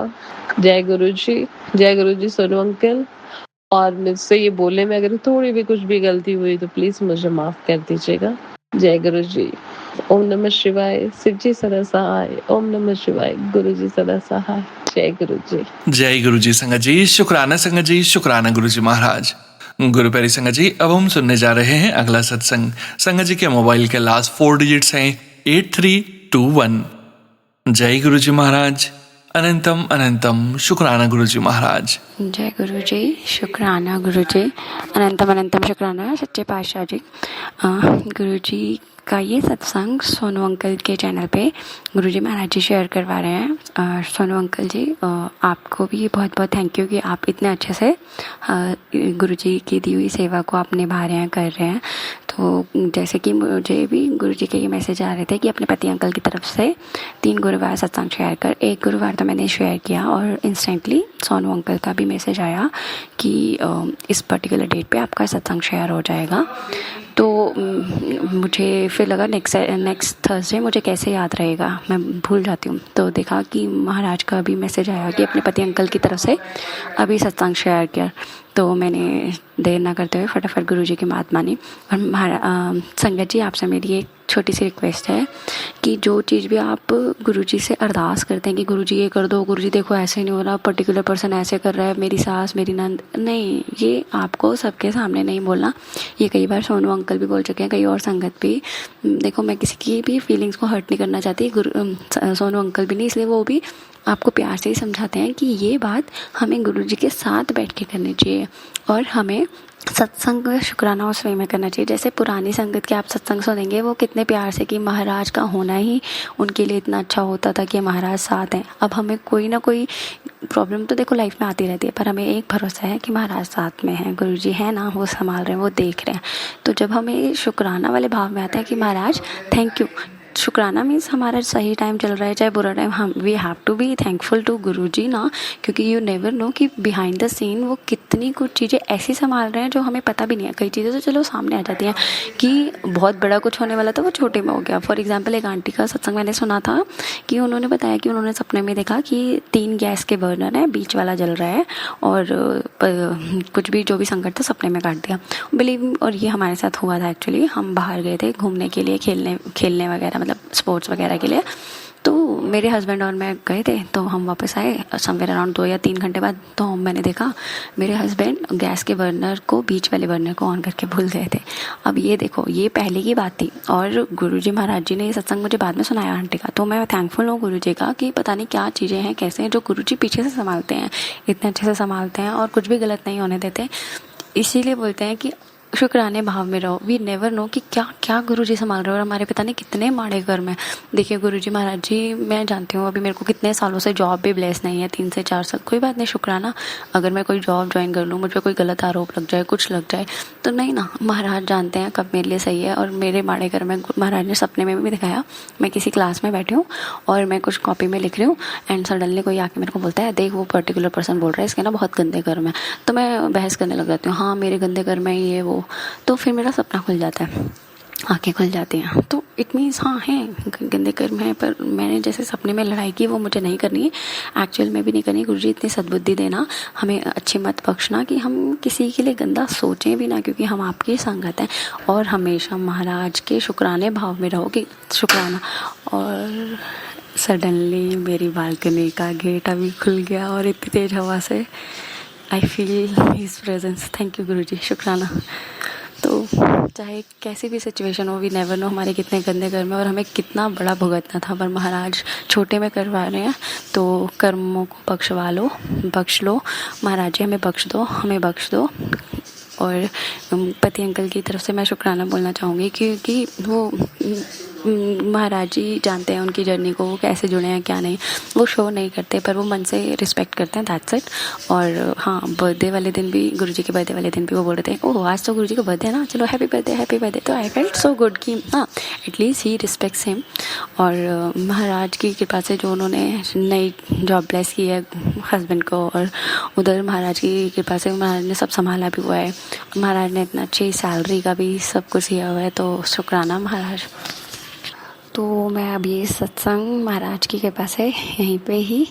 [SPEAKER 6] जय गुरुजी सोनू अंकल। और मुझसे ये बोलने में अगर थोड़ी भी कुछ भी गलती हुई तो प्लीज मुझे माफ कर दीजिएगा। जय गुरुजी। ओम नमः शिवाय। शिव जी सदा सहाय। ओम नमः शिवाय। गुरु जी सदा सहाय। जय गुरुजी।
[SPEAKER 1] जय गुरुजी संगत जी, शुक्राना संगत जी, शुक्राना गुरुजी महाराज। गुरु प्यारी संगत जी, अब हम सुनने जा रहे हैं अगला सत्संग। संगत जी के मोबाइल के लास्ट 4 डिजिट्स हैं 8321। जय गुरुजी महाराज। अनंतम अनंतम शुक्राना गुरुजी महाराज।
[SPEAKER 7] जय गुरु जी, शुक्राना गुरु जी, अनंतम अनंतम शुक्राना सच्चे पातशाह जी। गुरु जी का ये सत्संग सोनू अंकल के चैनल पे गुरु जी महाराज जी शेयर करवा रहे हैं। सोनू अंकल जी, आपको भी बहुत बहुत थैंक यू कि आप इतने अच्छे से गुरु जी की दी हुई सेवा को आप निभा रहे हैं, कर रहे हैं। तो जैसे कि मुझे भी गुरु जी के ये मैसेज आ रहे थे कि अपने पति अंकल की तरफ से 3 गुरुवार सत्संग शेयर कर, 1 गुरुवार तो मैंने शेयर किया और इंस्टेंटली सोनू अंकल का भी मैसेज आया कि इस पर्टिकुलर डेट पे आपका सत्संग शेयर हो जाएगा। तो मुझे फिर लगा नेक्स्ट थर्सडे मुझे कैसे याद रहेगा, मैं भूल जाती हूँ। तो देखा कि महाराज का भी मैसेज आया कि अपने पति अंकल की तरफ से अभी सत्संग शेयर किया। तो मैंने देर ना करते हुए फटाफट गुरु जी की बात मानी। और संगत जी, आपसे मेरी एक छोटी सी रिक्वेस्ट है कि जो चीज़ भी आप गुरु जी से अरदास करते हैं कि गुरु जी ये कर दो, गुरु जी देखो ऐसे नहीं हो रहा, पर्टिकुलर पर्सन ऐसे कर रहा है, मेरी सास मेरी नंद, नहीं, ये आपको सबके सामने नहीं बोलना। ये कई बार सोनू अंकल भी बोल चुके हैं, कई और संगत भी। देखो, मैं किसी की भी फीलिंग्स को हर्ट नहीं करना चाहती, सोनू अंकल भी नहीं, इसलिए वो भी आपको प्यार से ही समझाते हैं कि ये बात हमें गुरु जी के साथ बैठ के करनी चाहिए और हमें सत्संग शुक्राना उस वे में करना चाहिए। जैसे पुरानी संगत के आप सत्संग सुनेंगे, वो कितने प्यार से कि महाराज का होना ही उनके लिए इतना अच्छा होता था कि महाराज साथ हैं। अब हमें कोई ना कोई प्रॉब्लम तो देखो लाइफ में आती रहती है, पर हमें एक भरोसा है कि महाराज साथ में हैं, गुरु जी हैं ना, वो संभाल रहे हैं, वो देख रहे हैं। तो जब हमें शुक्राना वाले भाव में आता है कि महाराज थैंक यू, शुक्राना मीन्स हमारा सही टाइम चल रहा है चाहे बुरा टाइम, हम we have to be thankful to Guru ji ना, क्योंकि यू नेवर नो कि बिहाइंड द सीन वो कितनी कुछ चीज़ें ऐसी संभाल रहे हैं जो हमें पता भी नहीं है। कई चीज़ें तो चलो सामने आ जाती हैं कि बहुत बड़ा कुछ होने वाला था वो छोटे में हो गया। फॉर एग्जाम्पल, एक आंटी का सत्संग मैंने सुना था कि उन्होंने बताया कि उन्होंने सपने में देखा कि 3 गैस के बर्नर हैं, बीच वाला जल रहा है और कुछ भी जो भी संकट था सपने में काट दिया। बिलीव, और ये हमारे साथ हुआ था एक्चुअली। हम बाहर गए थे घूमने के लिए, खेलने वगैरह, मतलब स्पोर्ट्स वगैरह के लिए। तो मेरे हस्बैंड और मैं गए थे, तो हम वापस आए समवेयर अराउंड 2 या 3 घंटे बाद। तो मैंने देखा मेरे हस्बैंड गैस के बर्नर को, बीच वाले बर्नर को ऑन करके भूल गए थे। अब ये देखो, ये पहले की बात थी और गुरुजी महाराज जी ने ये सत्संग मुझे बाद में सुनाया आंटी का। तो मैं थैंकफुल हूँ गुरुजी का कि पता नहीं क्या चीज़ें हैं, कैसे हैं जो गुरुजी पीछे से संभालते हैं, इतने अच्छे से संभालते हैं और कुछ भी गलत नहीं होने देते। इसीलिए बोलते हैं कि शुक्राने भाव में रहो। वी नेवर नो कि क्या क्या गुरु जी संभाल रहे हो और हमारे पिता ने कितने माड़े कर्म है। देखिए गुरु जी महाराज जी, मैं जानती हूँ अभी मेरे को कितने सालों से जॉब भी ब्लेस नहीं है, 3 से 4 साल, कोई बात नहीं, शुक्राना। अगर मैं कोई जॉब ज्वाइन कर लूँ, मुझ पर कोई गलत आरोप लग जाए, कुछ लग जाए, तो नहीं ना, महाराज जानते हैं कब मेरे लिए सही है। और मेरे माड़े कर्म है महाराज ने सपने में भी दिखाया। मैं किसी क्लास में बैठी हूँ और मैं कुछ कॉपी में लिख रही हूँ एंड सडनली कोई आके मेरे को बोलता है, देख वो पर्टिकुलर पर्सन बोल रहा है इसके ना बहुत गंदे कर्म है। तो मैं बहस करने लग जाती हूँ, हाँ मेरे गंदे कर्म है ये वो। तो फिर मेरा सपना खुल जाता है। आंखें खुल जाती हैं। तो इट मीन्स हाँ हैं गंदे कर्म हैं, पर मैंने जैसे सपने में लड़ाई की वो मुझे नहीं करनी है, एक्चुअल में भी नहीं करनी। गुरुजी इतनी सद्बुद्धि देना, हमें अच्छी मत बख्शना कि हम किसी के लिए गंदा सोचें भी ना, क्योंकि हम आपकी संगत हैं। और हमेशा महाराज के शुक्राने भाव में रहो कि शुक्राना। और सडनली मेरी बालकनी का गेट अभी खुल गया और इतनी तेज हवा से I feel his presence. Thank you Guruji, शुक्राना। तो चाहे कैसी भी सिचुएशन हो, वी नेवर नो हमारे कितने गंदे कर्म है और हमें कितना बड़ा भुगतना था, पर महाराज छोटे में करवा रहे हैं, तो कर्मों को बख्श लो। महाराज जी हमें बख्श दो, हमें बख्श दो। और पति अंकल की तरफ से मैं शुक्राना बोलना चाहूँगी, क्योंकि वो महाराज जी जानते हैं उनकी जर्नी को, वो कैसे जुड़े हैं क्या नहीं। वो शो नहीं करते, पर वो मन से रिस्पेक्ट करते हैं, दैट्स इट। और हाँ, बर्थडे वाले दिन भी, गुरुजी के बर्थडे वाले दिन भी वो बोल रहे थे ओह आज तो गुरुजी का बर्थडे है ना, चलो हैप्पी बर्थडे। तो आई फेल्ट सो गुड कि हाँ एटलीस्ट ही रिस्पेक्ट्स हिम। और महाराज की कृपा से जो उन्होंने नई जॉब ब्लेस की है हस्बैंड को, और उधर महाराज की कृपा से महाराज ने सब संभाला भी हुआ है। महाराज ने इतना अच्छी सैलरी का भी सब कुछ दिया हुआ है, तो शुक्राना महाराज। तो मैं अभी सत्संग महाराज की कृपा से यहीं पे ही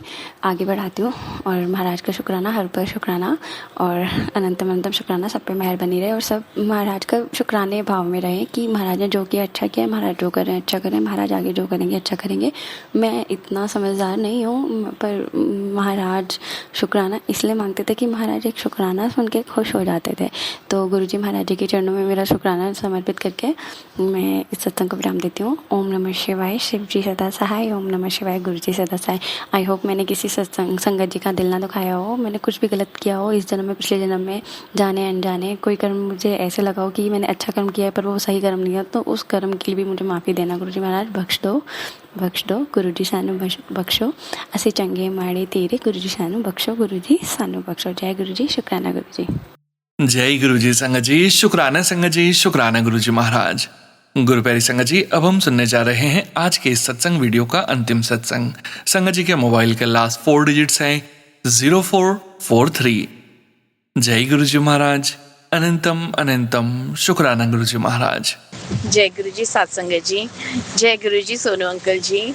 [SPEAKER 7] आगे बढ़ाती हूँ। और महाराज का शुक्राना, हर पर शुक्राना और अनंतम शुक्राना, सब पे मेहर बनी रहे और सब महाराज का शुक्राने भाव में रहे कि महाराज ने जो किया अच्छा किया, महाराज जो कर रहे हैं अच्छा करें, महाराज आगे जो करेंगे अच्छा करेंगे। मैं इतना समझदार नहीं हूँ, पर महाराज शुक्राना इसलिए मांगते थे कि महाराज एक शुक्राना सुन के खुश हो जाते थे। तो गुरुजी महाराज जी के चरणों में मेरा शुक्राना समर्पित करके मैं इस सत्संग को विराम देती हूँ। ओम नमः शिवाय, शिव जी सदा सहाय। ओम नमः शिवाय, गुरु जी सदा सहाय। आई होप मैंने किसी संगत जी का दिल ना दुखाया हो, मैंने कुछ भी गलत किया हो इस जन्म में, पिछले जन्म में, जाने अनजाने कोई कर्म मुझे ऐसे लगा हो कि मैंने अच्छा कर्म किया है पर वो सही कर्म नहीं है, तो उस कर्म के लिए भी मुझे माफ़ी देना गुरु जी महाराज। बख्श दो गुरु जी सानू बख्शो, असी चंगे माड़े तेरे गुरु जी सानू बख्शो, गुरु जी सानू बख्शो। जय गुरु जी, शुक्राना गुरु जी।
[SPEAKER 1] जय गुरु जी संगत जी, शुक्राना संगत जी, शुक्राना गुरु जी महाराज। गुरु प्यारी संगत जी, अब हम सुनने जा रहे हैं आज के इस सत्संग वीडियो का अंतिम सत्संग। संगत जी के मोबाइल के लास्ट 4 डिजिट्स हैं 0443। जय गुरु जी महाराज, अनंतम शुक्राना गुरु जी महाराज।
[SPEAKER 8] जय गुरु जी सत्संगत जी, जय गुरु जी सोनू अंकल जी।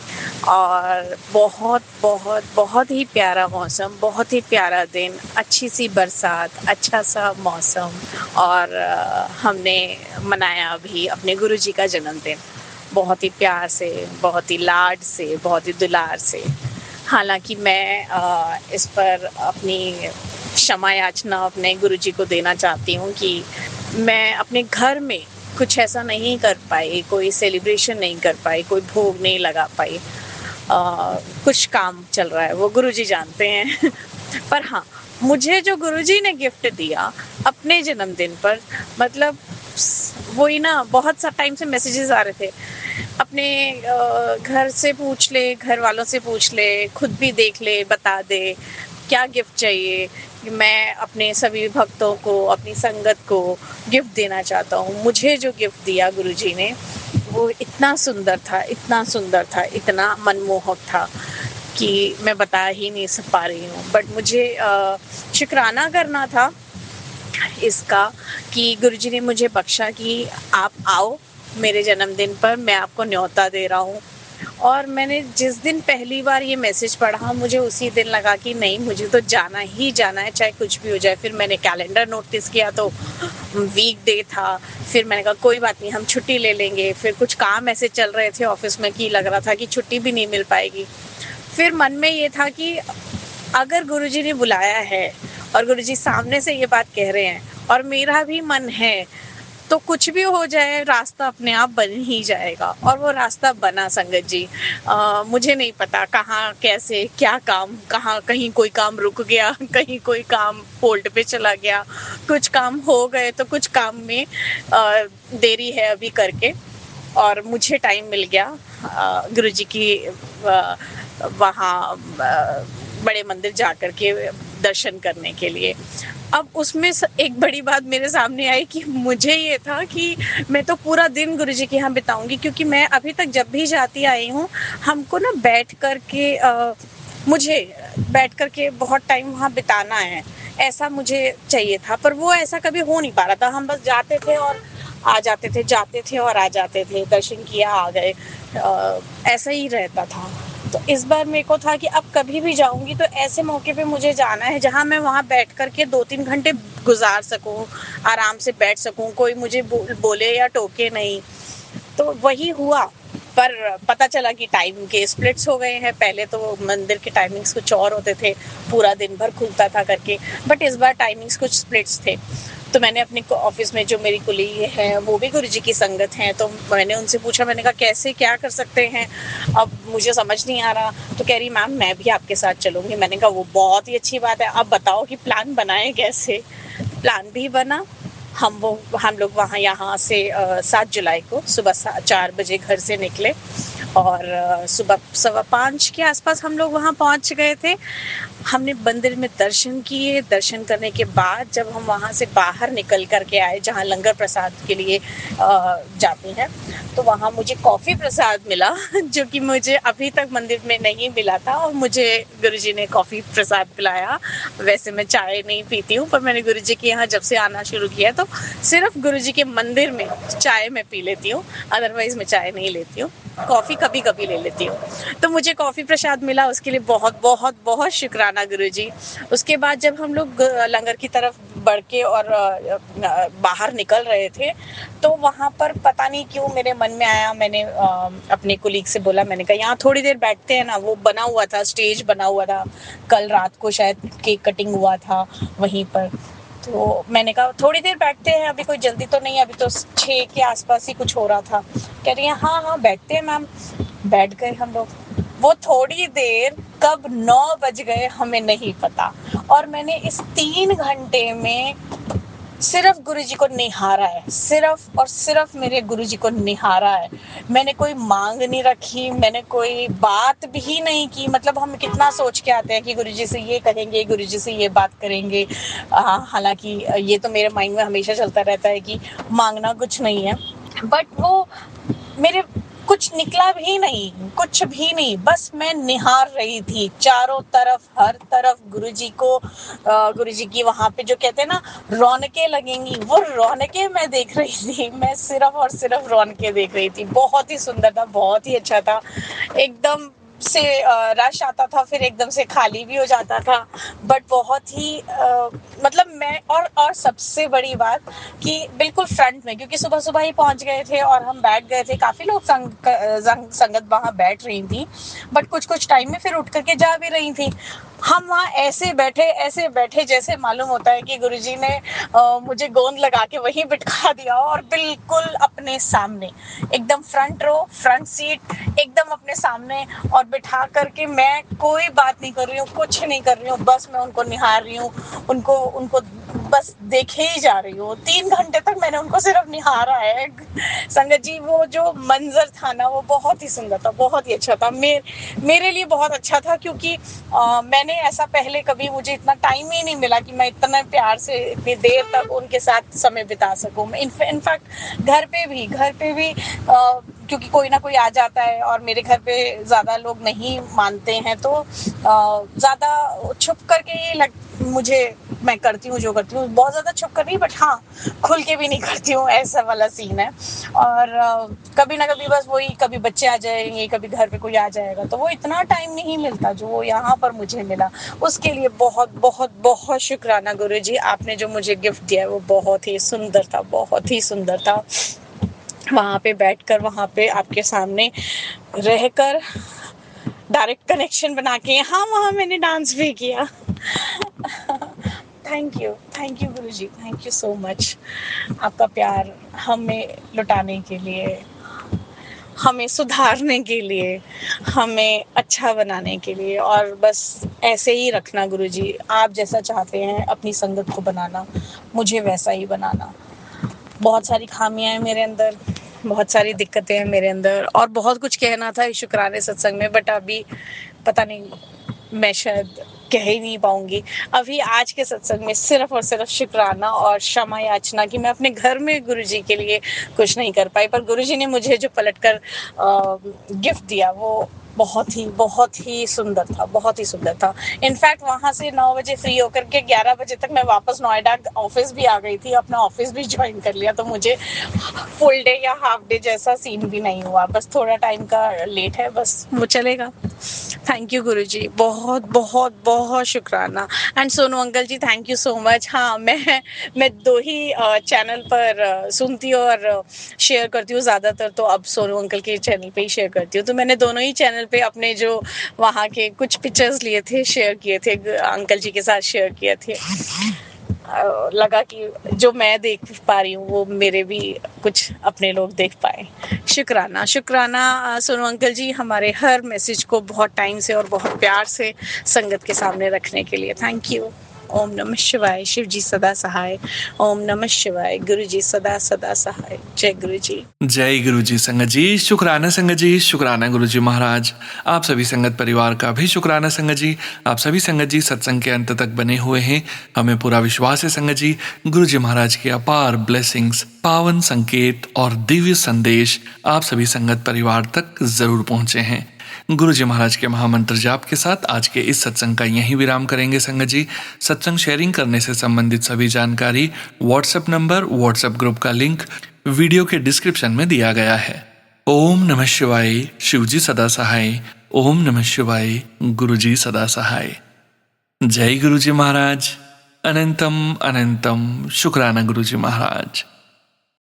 [SPEAKER 8] और बहुत बहुत बहुत ही प्यारा मौसम, बहुत ही प्यारा दिन, अच्छी सी बरसात, अच्छा सा मौसम। और हमने मनाया अभी अपने गुरु जी का जन्मदिन बहुत ही प्यार से, बहुत ही लाड से, बहुत ही दुलार से। हालांकि मैं इस पर अपनी क्षमा याचना अपने गुरु जी को देना चाहती हूँ कि मैं अपने घर में कुछ ऐसा नहीं कर पाई, कोई सेलिब्रेशन नहीं कर पाई, कोई भोग नहीं लगा पाई। कुछ काम चल रहा है, वो गुरुजी जानते हैं। पर हाँ, मुझे जो गुरुजी ने गिफ्ट दिया अपने जन्मदिन पर, मतलब वही ना, बहुत सा टाइम से मैसेजेस आ रहे थे, अपने घर से पूछ ले, घर वालों से पूछ ले, खुद भी देख ले, बता दे क्या गिफ्ट चाहिए। मैं अपने सभी भक्तों को, अपनी संगत को गिफ्ट देना चाहता हूँ। मुझे जो गिफ्ट दिया गुरुजी ने वो इतना सुंदर था, इतना सुंदर था, इतना मनमोहक था कि मैं बता ही नहीं पा रही हूँ। बट मुझे शुक्राना करना था इसका कि गुरुजी ने मुझे बख्शा कि आप आओ मेरे जन्मदिन पर, मैं आपको न्योता दे रहा हूँ। और मैंने जिस दिन पहली बार ये मैसेज पढ़ा, मुझे उसी दिन लगा कि नहीं, मुझे तो जाना ही जाना है, चाहे कुछ भी हो जाए। फिर मैंने कैलेंडर नोटिस किया तो वीक डे था। फिर मैंने कहा कोई बात नहीं, हम छुट्टी ले लेंगे। फिर कुछ काम ऐसे चल रहे थे ऑफिस में कि लग रहा था कि छुट्टी भी नहीं मिल पाएगी। फिर मन में ये था कि अगर गुरुजी ने बुलाया है और गुरुजी सामने से ये बात कह रहे हैं और मेरा भी मन है, तो कुछ भी हो जाए रास्ता अपने आप बन ही जाएगा। और वो रास्ता बना संगत जी। मुझे नहीं पता कहाँ, कैसे, क्या काम, कहाँ, कहीं कोई काम रुक गया, कहीं कोई काम होल्ड पे चला गया, कुछ काम हो गए, तो कुछ काम में देरी है अभी करके। और मुझे टाइम मिल गया गुरुजी की वहाँ बड़े मंदिर जा कर के दर्शन करने के लिए। अब उसमें एक बड़ी बात मेरे सामने आई कि मुझे ये था कि मैं तो पूरा दिन गुरुजी के यहाँ बिताऊंगी, क्योंकि मैं अभी तक जब भी जाती आई हूँ, हमको ना मुझे बैठ कर के बहुत टाइम वहाँ बिताना है, ऐसा मुझे चाहिए था। पर वो ऐसा कभी हो नहीं पा रहा था। हम बस जाते थे और आ जाते थे, जाते थे और आ जाते थे, दर्शन किया आ गए, ऐसा ही रहता था। तो इस बार मेरे को था कि अब कभी भी जाऊंगी तो ऐसे मौके पे मुझे जाना है जहां मैं वहां बैठ करके 2-3 घंटे गुजार सकूं, आराम से बैठ सकूं, कोई मुझे बोले या टोके नहीं। तो वही हुआ, पर पता चला कि टाइम के स्प्लिट्स हो गए हैं। पहले तो मंदिर के टाइमिंग्स कुछ और होते थे, पूरा दिन भर खुलता था करके, बट इस बार टाइमिंग्स कुछ स्प्लिट्स थे। तो मैंने अपने ऑफिस में जो मेरी कुलीग है वो भी गुरुजी की संगत हैं, तो मैंने उनसे पूछा, मैंने कहा कैसे क्या कर सकते हैं, अब मुझे समझ नहीं आ रहा। तो कह रही मैम मैं भी आपके साथ चलूंगी। मैंने कहा वो बहुत ही अच्छी बात है, अब बताओ कि प्लान बनाए कैसे। प्लान भी बना, हम लोग वहाँ यहाँ से 7 जुलाई को सुबह 4 बजे घर से निकले और सुबह 5:15 के आसपास हम लोग वहाँ पहुँच गए थे। हमने मंदिर में दर्शन किए। दर्शन करने के बाद जब हम वहाँ से बाहर निकल करके आए जहाँ लंगर प्रसाद के लिए जाते हैं, तो वहाँ मुझे कॉफ़ी प्रसाद मिला जो कि मुझे अभी तक मंदिर में नहीं मिला था, और मुझे गुरुजी ने कॉफ़ी प्रसाद पिलाया। वैसे मैं चाय नहीं पीती हूँ, पर मैंने गुरुजी के यहाँ जब से आना शुरू किया तो सिर्फ गुरुजी के मंदिर में चाय मैं पी लेती हूँ, अदरवाइज मैं चाय नहीं लेती हूँ। कॉफ़ी कभी कभी ले लेती हूँ। तो मुझे कॉफ़ी प्रसाद मिला, उसके लिए बहुत बहुत बहुत शुक्राना गुरुजी। उसके बाद जब हम लोग लंगर की तरफ बढ़ के और बाहर निकल रहे थे, तो वहाँ पर पता नहीं क्यों मेरे मन में आया, मैंने अपने कुलीग से बोला, मैंने कहा यहाँ थोड़ी देर बैठते हैं ना, वो बना हुआ था, स्टेज बना हुआ था, कल रात को शायद केक कटिंग हुआ था वहीं पर। तो मैंने कहा थोड़ी देर बैठते हैं, अभी कोई जल्दी तो नहीं है, अभी तो 6 के आसपास ही कुछ हो रहा था। कह रही है हाँ बैठते हैं मैम। बैठ गए हम लोग। वो थोड़ी देर कब 9 बज गए हमें नहीं पता, और मैंने इस 3 घंटे में सिर्फ गुरुजी को निहारा है, सिर्फ और सिर्फ मेरे गुरुजी को निहारा है। मैंने कोई मांग नहीं रखी, मैंने कोई बात भी नहीं की। मतलब हम कितना सोच के आते हैं कि गुरुजी से ये करेंगे, गुरुजी से ये बात करेंगे। हालांकि ये तो मेरे माइंड में हमेशा चलता रहता है कि मांगना कुछ नहीं है, बट वो मेरे कुछ निकला भी नहीं, कुछ भी नहीं। बस मैं निहार रही थी चारों तरफ, हर तरफ गुरुजी को, गुरुजी की वहाँ पे जो कहते हैं ना रौनकें लगेंगी, वो रौनकें मैं देख रही थी। मैं सिर्फ और सिर्फ रौनकें देख रही थी। बहुत ही सुंदर था, बहुत ही अच्छा था। एकदम से रश आता था, फिर एकदम से खाली भी हो जाता था, बट बहुत ही मतलब मैं और सबसे बड़ी बात कि बिल्कुल फ्रंट में, क्योंकि सुबह सुबह ही पहुंच गए थे और हम बैठ गए थे। काफी लोग संगत वहां बैठ रही थी, बट कुछ टाइम में फिर उठ करके जा भी रही थी। हम वहाँ ऐसे बैठे जैसे मालूम होता है कि गुरुजी ने मुझे गोंद लगा के वहीं बिठा दिया, और बिल्कुल अपने सामने, एकदम फ्रंट रो, फ्रंट सीट, एकदम अपने सामने, और बिठा करके मैं कोई बात नहीं कर रही हूँ, कुछ नहीं कर रही हूँ, बस मैं उनको निहार रही हूँ, उनको बस देखे ही जा रही हूँ। 3 घंटे तक मैंने उनको सिर्फ निहारा है संगत जी। वो जो मंजर था ना, वो बहुत ही सुंदर था, बहुत ही अच्छा था। मेरे लिए बहुत अच्छा था, क्योंकि मैंने ऐसा पहले कभी, मुझे इतना टाइम ही नहीं मिला कि मैं इतना प्यार से इतनी देर तक उनके साथ समय बिता सकूं। इनफैक्ट घर पे भी क्योंकि कोई ना कोई आ जाता है, और मेरे घर पे ज़्यादा लोग नहीं मानते हैं, तो ज़्यादा छुप करके मुझे मैं करती हूँ जो करती हूँ, बहुत ज़्यादा छुप कर नहीं, बट हाँ खुल के भी नहीं करती हूँ, ऐसा वाला सीन है। और कभी ना कभी बस वही, कभी बच्चे आ जाएंगे, कभी घर पे कोई आ जाएगा, तो वो इतना टाइम नहीं मिलता जो वो यहाँ पर मुझे मिला। उसके लिए बहुत बहुत बहुत शुक्राना गुरुजी, आपने जो मुझे गिफ्ट दिया है वो बहुत ही सुंदर था, बहुत ही सुंदर था। वहाँ पे बैठकर, वहाँ पे आपके सामने रहकर, डायरेक्ट कनेक्शन बना के, हाँ वहाँ मैंने डांस भी किया। Thank you Guruji, thank you so much. आपका प्यार हमें लुटाने के लिए, हमें सुधारने के लिए, हमें अच्छा बनाने के लिए, और बस ऐसे ही रखना गुरुजी। आप जैसा चाहते हैं अपनी संगत को बनाना, मुझे वैसा ही बनाना। बहुत सारी खामियां हैं मेरे अंदर, बहुत सारी दिक्कतें हैं मेरे अंदर, और बहुत कुछ कहना था इस शुक्राने सत्संग में, बट अभी पता नहीं, मैं शायद कह ही नहीं पाऊंगी। अभी आज के सत्संग में सिर्फ और सिर्फ शुक्राना और क्षमा याचना कि मैं अपने घर में गुरुजी के लिए कुछ नहीं कर पाई, पर गुरुजी ने मुझे जो पलटकर गिफ्ट दिया वो बहुत ही सुंदर था, बहुत ही सुंदर था। इनफैक्ट वहाँ से 9 बजे फ्री होकर के 11 बजे तक मैं वापस नोएडा ऑफिस भी आ गई थी, अपना ऑफिस भी ज्वाइन कर लिया, तो मुझे फुल डे या हाफ डे जैसा सीन भी नहीं हुआ, बस थोड़ा टाइम का लेट है, बस वो चलेगा। थैंक यू गुरुजी, बहुत बहुत बहुत शुक्राना। And Sonu uncle ji, thank you so much. हाँ, मैं 2 ही चैनल पर सुनती हूँ और शेयर करती हूँ ज़्यादातर, तो अब सोनू अंकल के चैनल पे ही शेयर करती हूँ। तो मैंने दोनों ही चैनल पे अपने जो वहाँ के कुछ पिक्चर्स लिए थे, शेयर किए थे, अंकल जी के साथ शेयर किए थे। लगा कि जो मैं देख पा रही हूँ वो मेरे भी कुछ अपने लोग देख पाए। शुक्राना शुक्राना सोनू अंकल जी, हमारे हर मैसेज को बहुत टाइम से और बहुत प्यार से संगत के सामने रखने के लिए। Thank you. ओम नमः शिवाय, शिव जी सदा सहाय। ओम नमः शिवाय, गुरु जी सदा सदा सहाय। जय गुरु जी।
[SPEAKER 1] जय गुरु जी संगत जी, शुक्राना संगत जी, शुक्राना गुरु जी महाराज। आप सभी संगत परिवार का भी शुक्राना संगत जी। आप सभी संगत जी सत्संग के अंत तक बने हुए हैं। हमें पूरा विश्वास है संगत जी, गुरु जी महाराज के अपार ब्लेसिंग्स, पावन संकेत और दिव्य संदेश आप सभी संगत परिवार तक जरूर पहुंचे हैं। गुरु जी महाराज के महामंत्र जाप के साथ आज के इस सत्संग का यहीं विराम करेंगे संगत जी। सत्संग शेयरिंग करने से संबंधित सभी जानकारी, व्हाट्सएप नंबर, व्हाट्सएप ग्रुप का लिंक वीडियो के डिस्क्रिप्शन में दिया गया है। ओम नमः शिवाय, शिव जी सदा सहाय। ओम नमः शिवाय, गुरु जी सदा सहाय। जय गुरु जी महाराज। अनंतम अनंतम शुक्राना गुरु जी महाराज।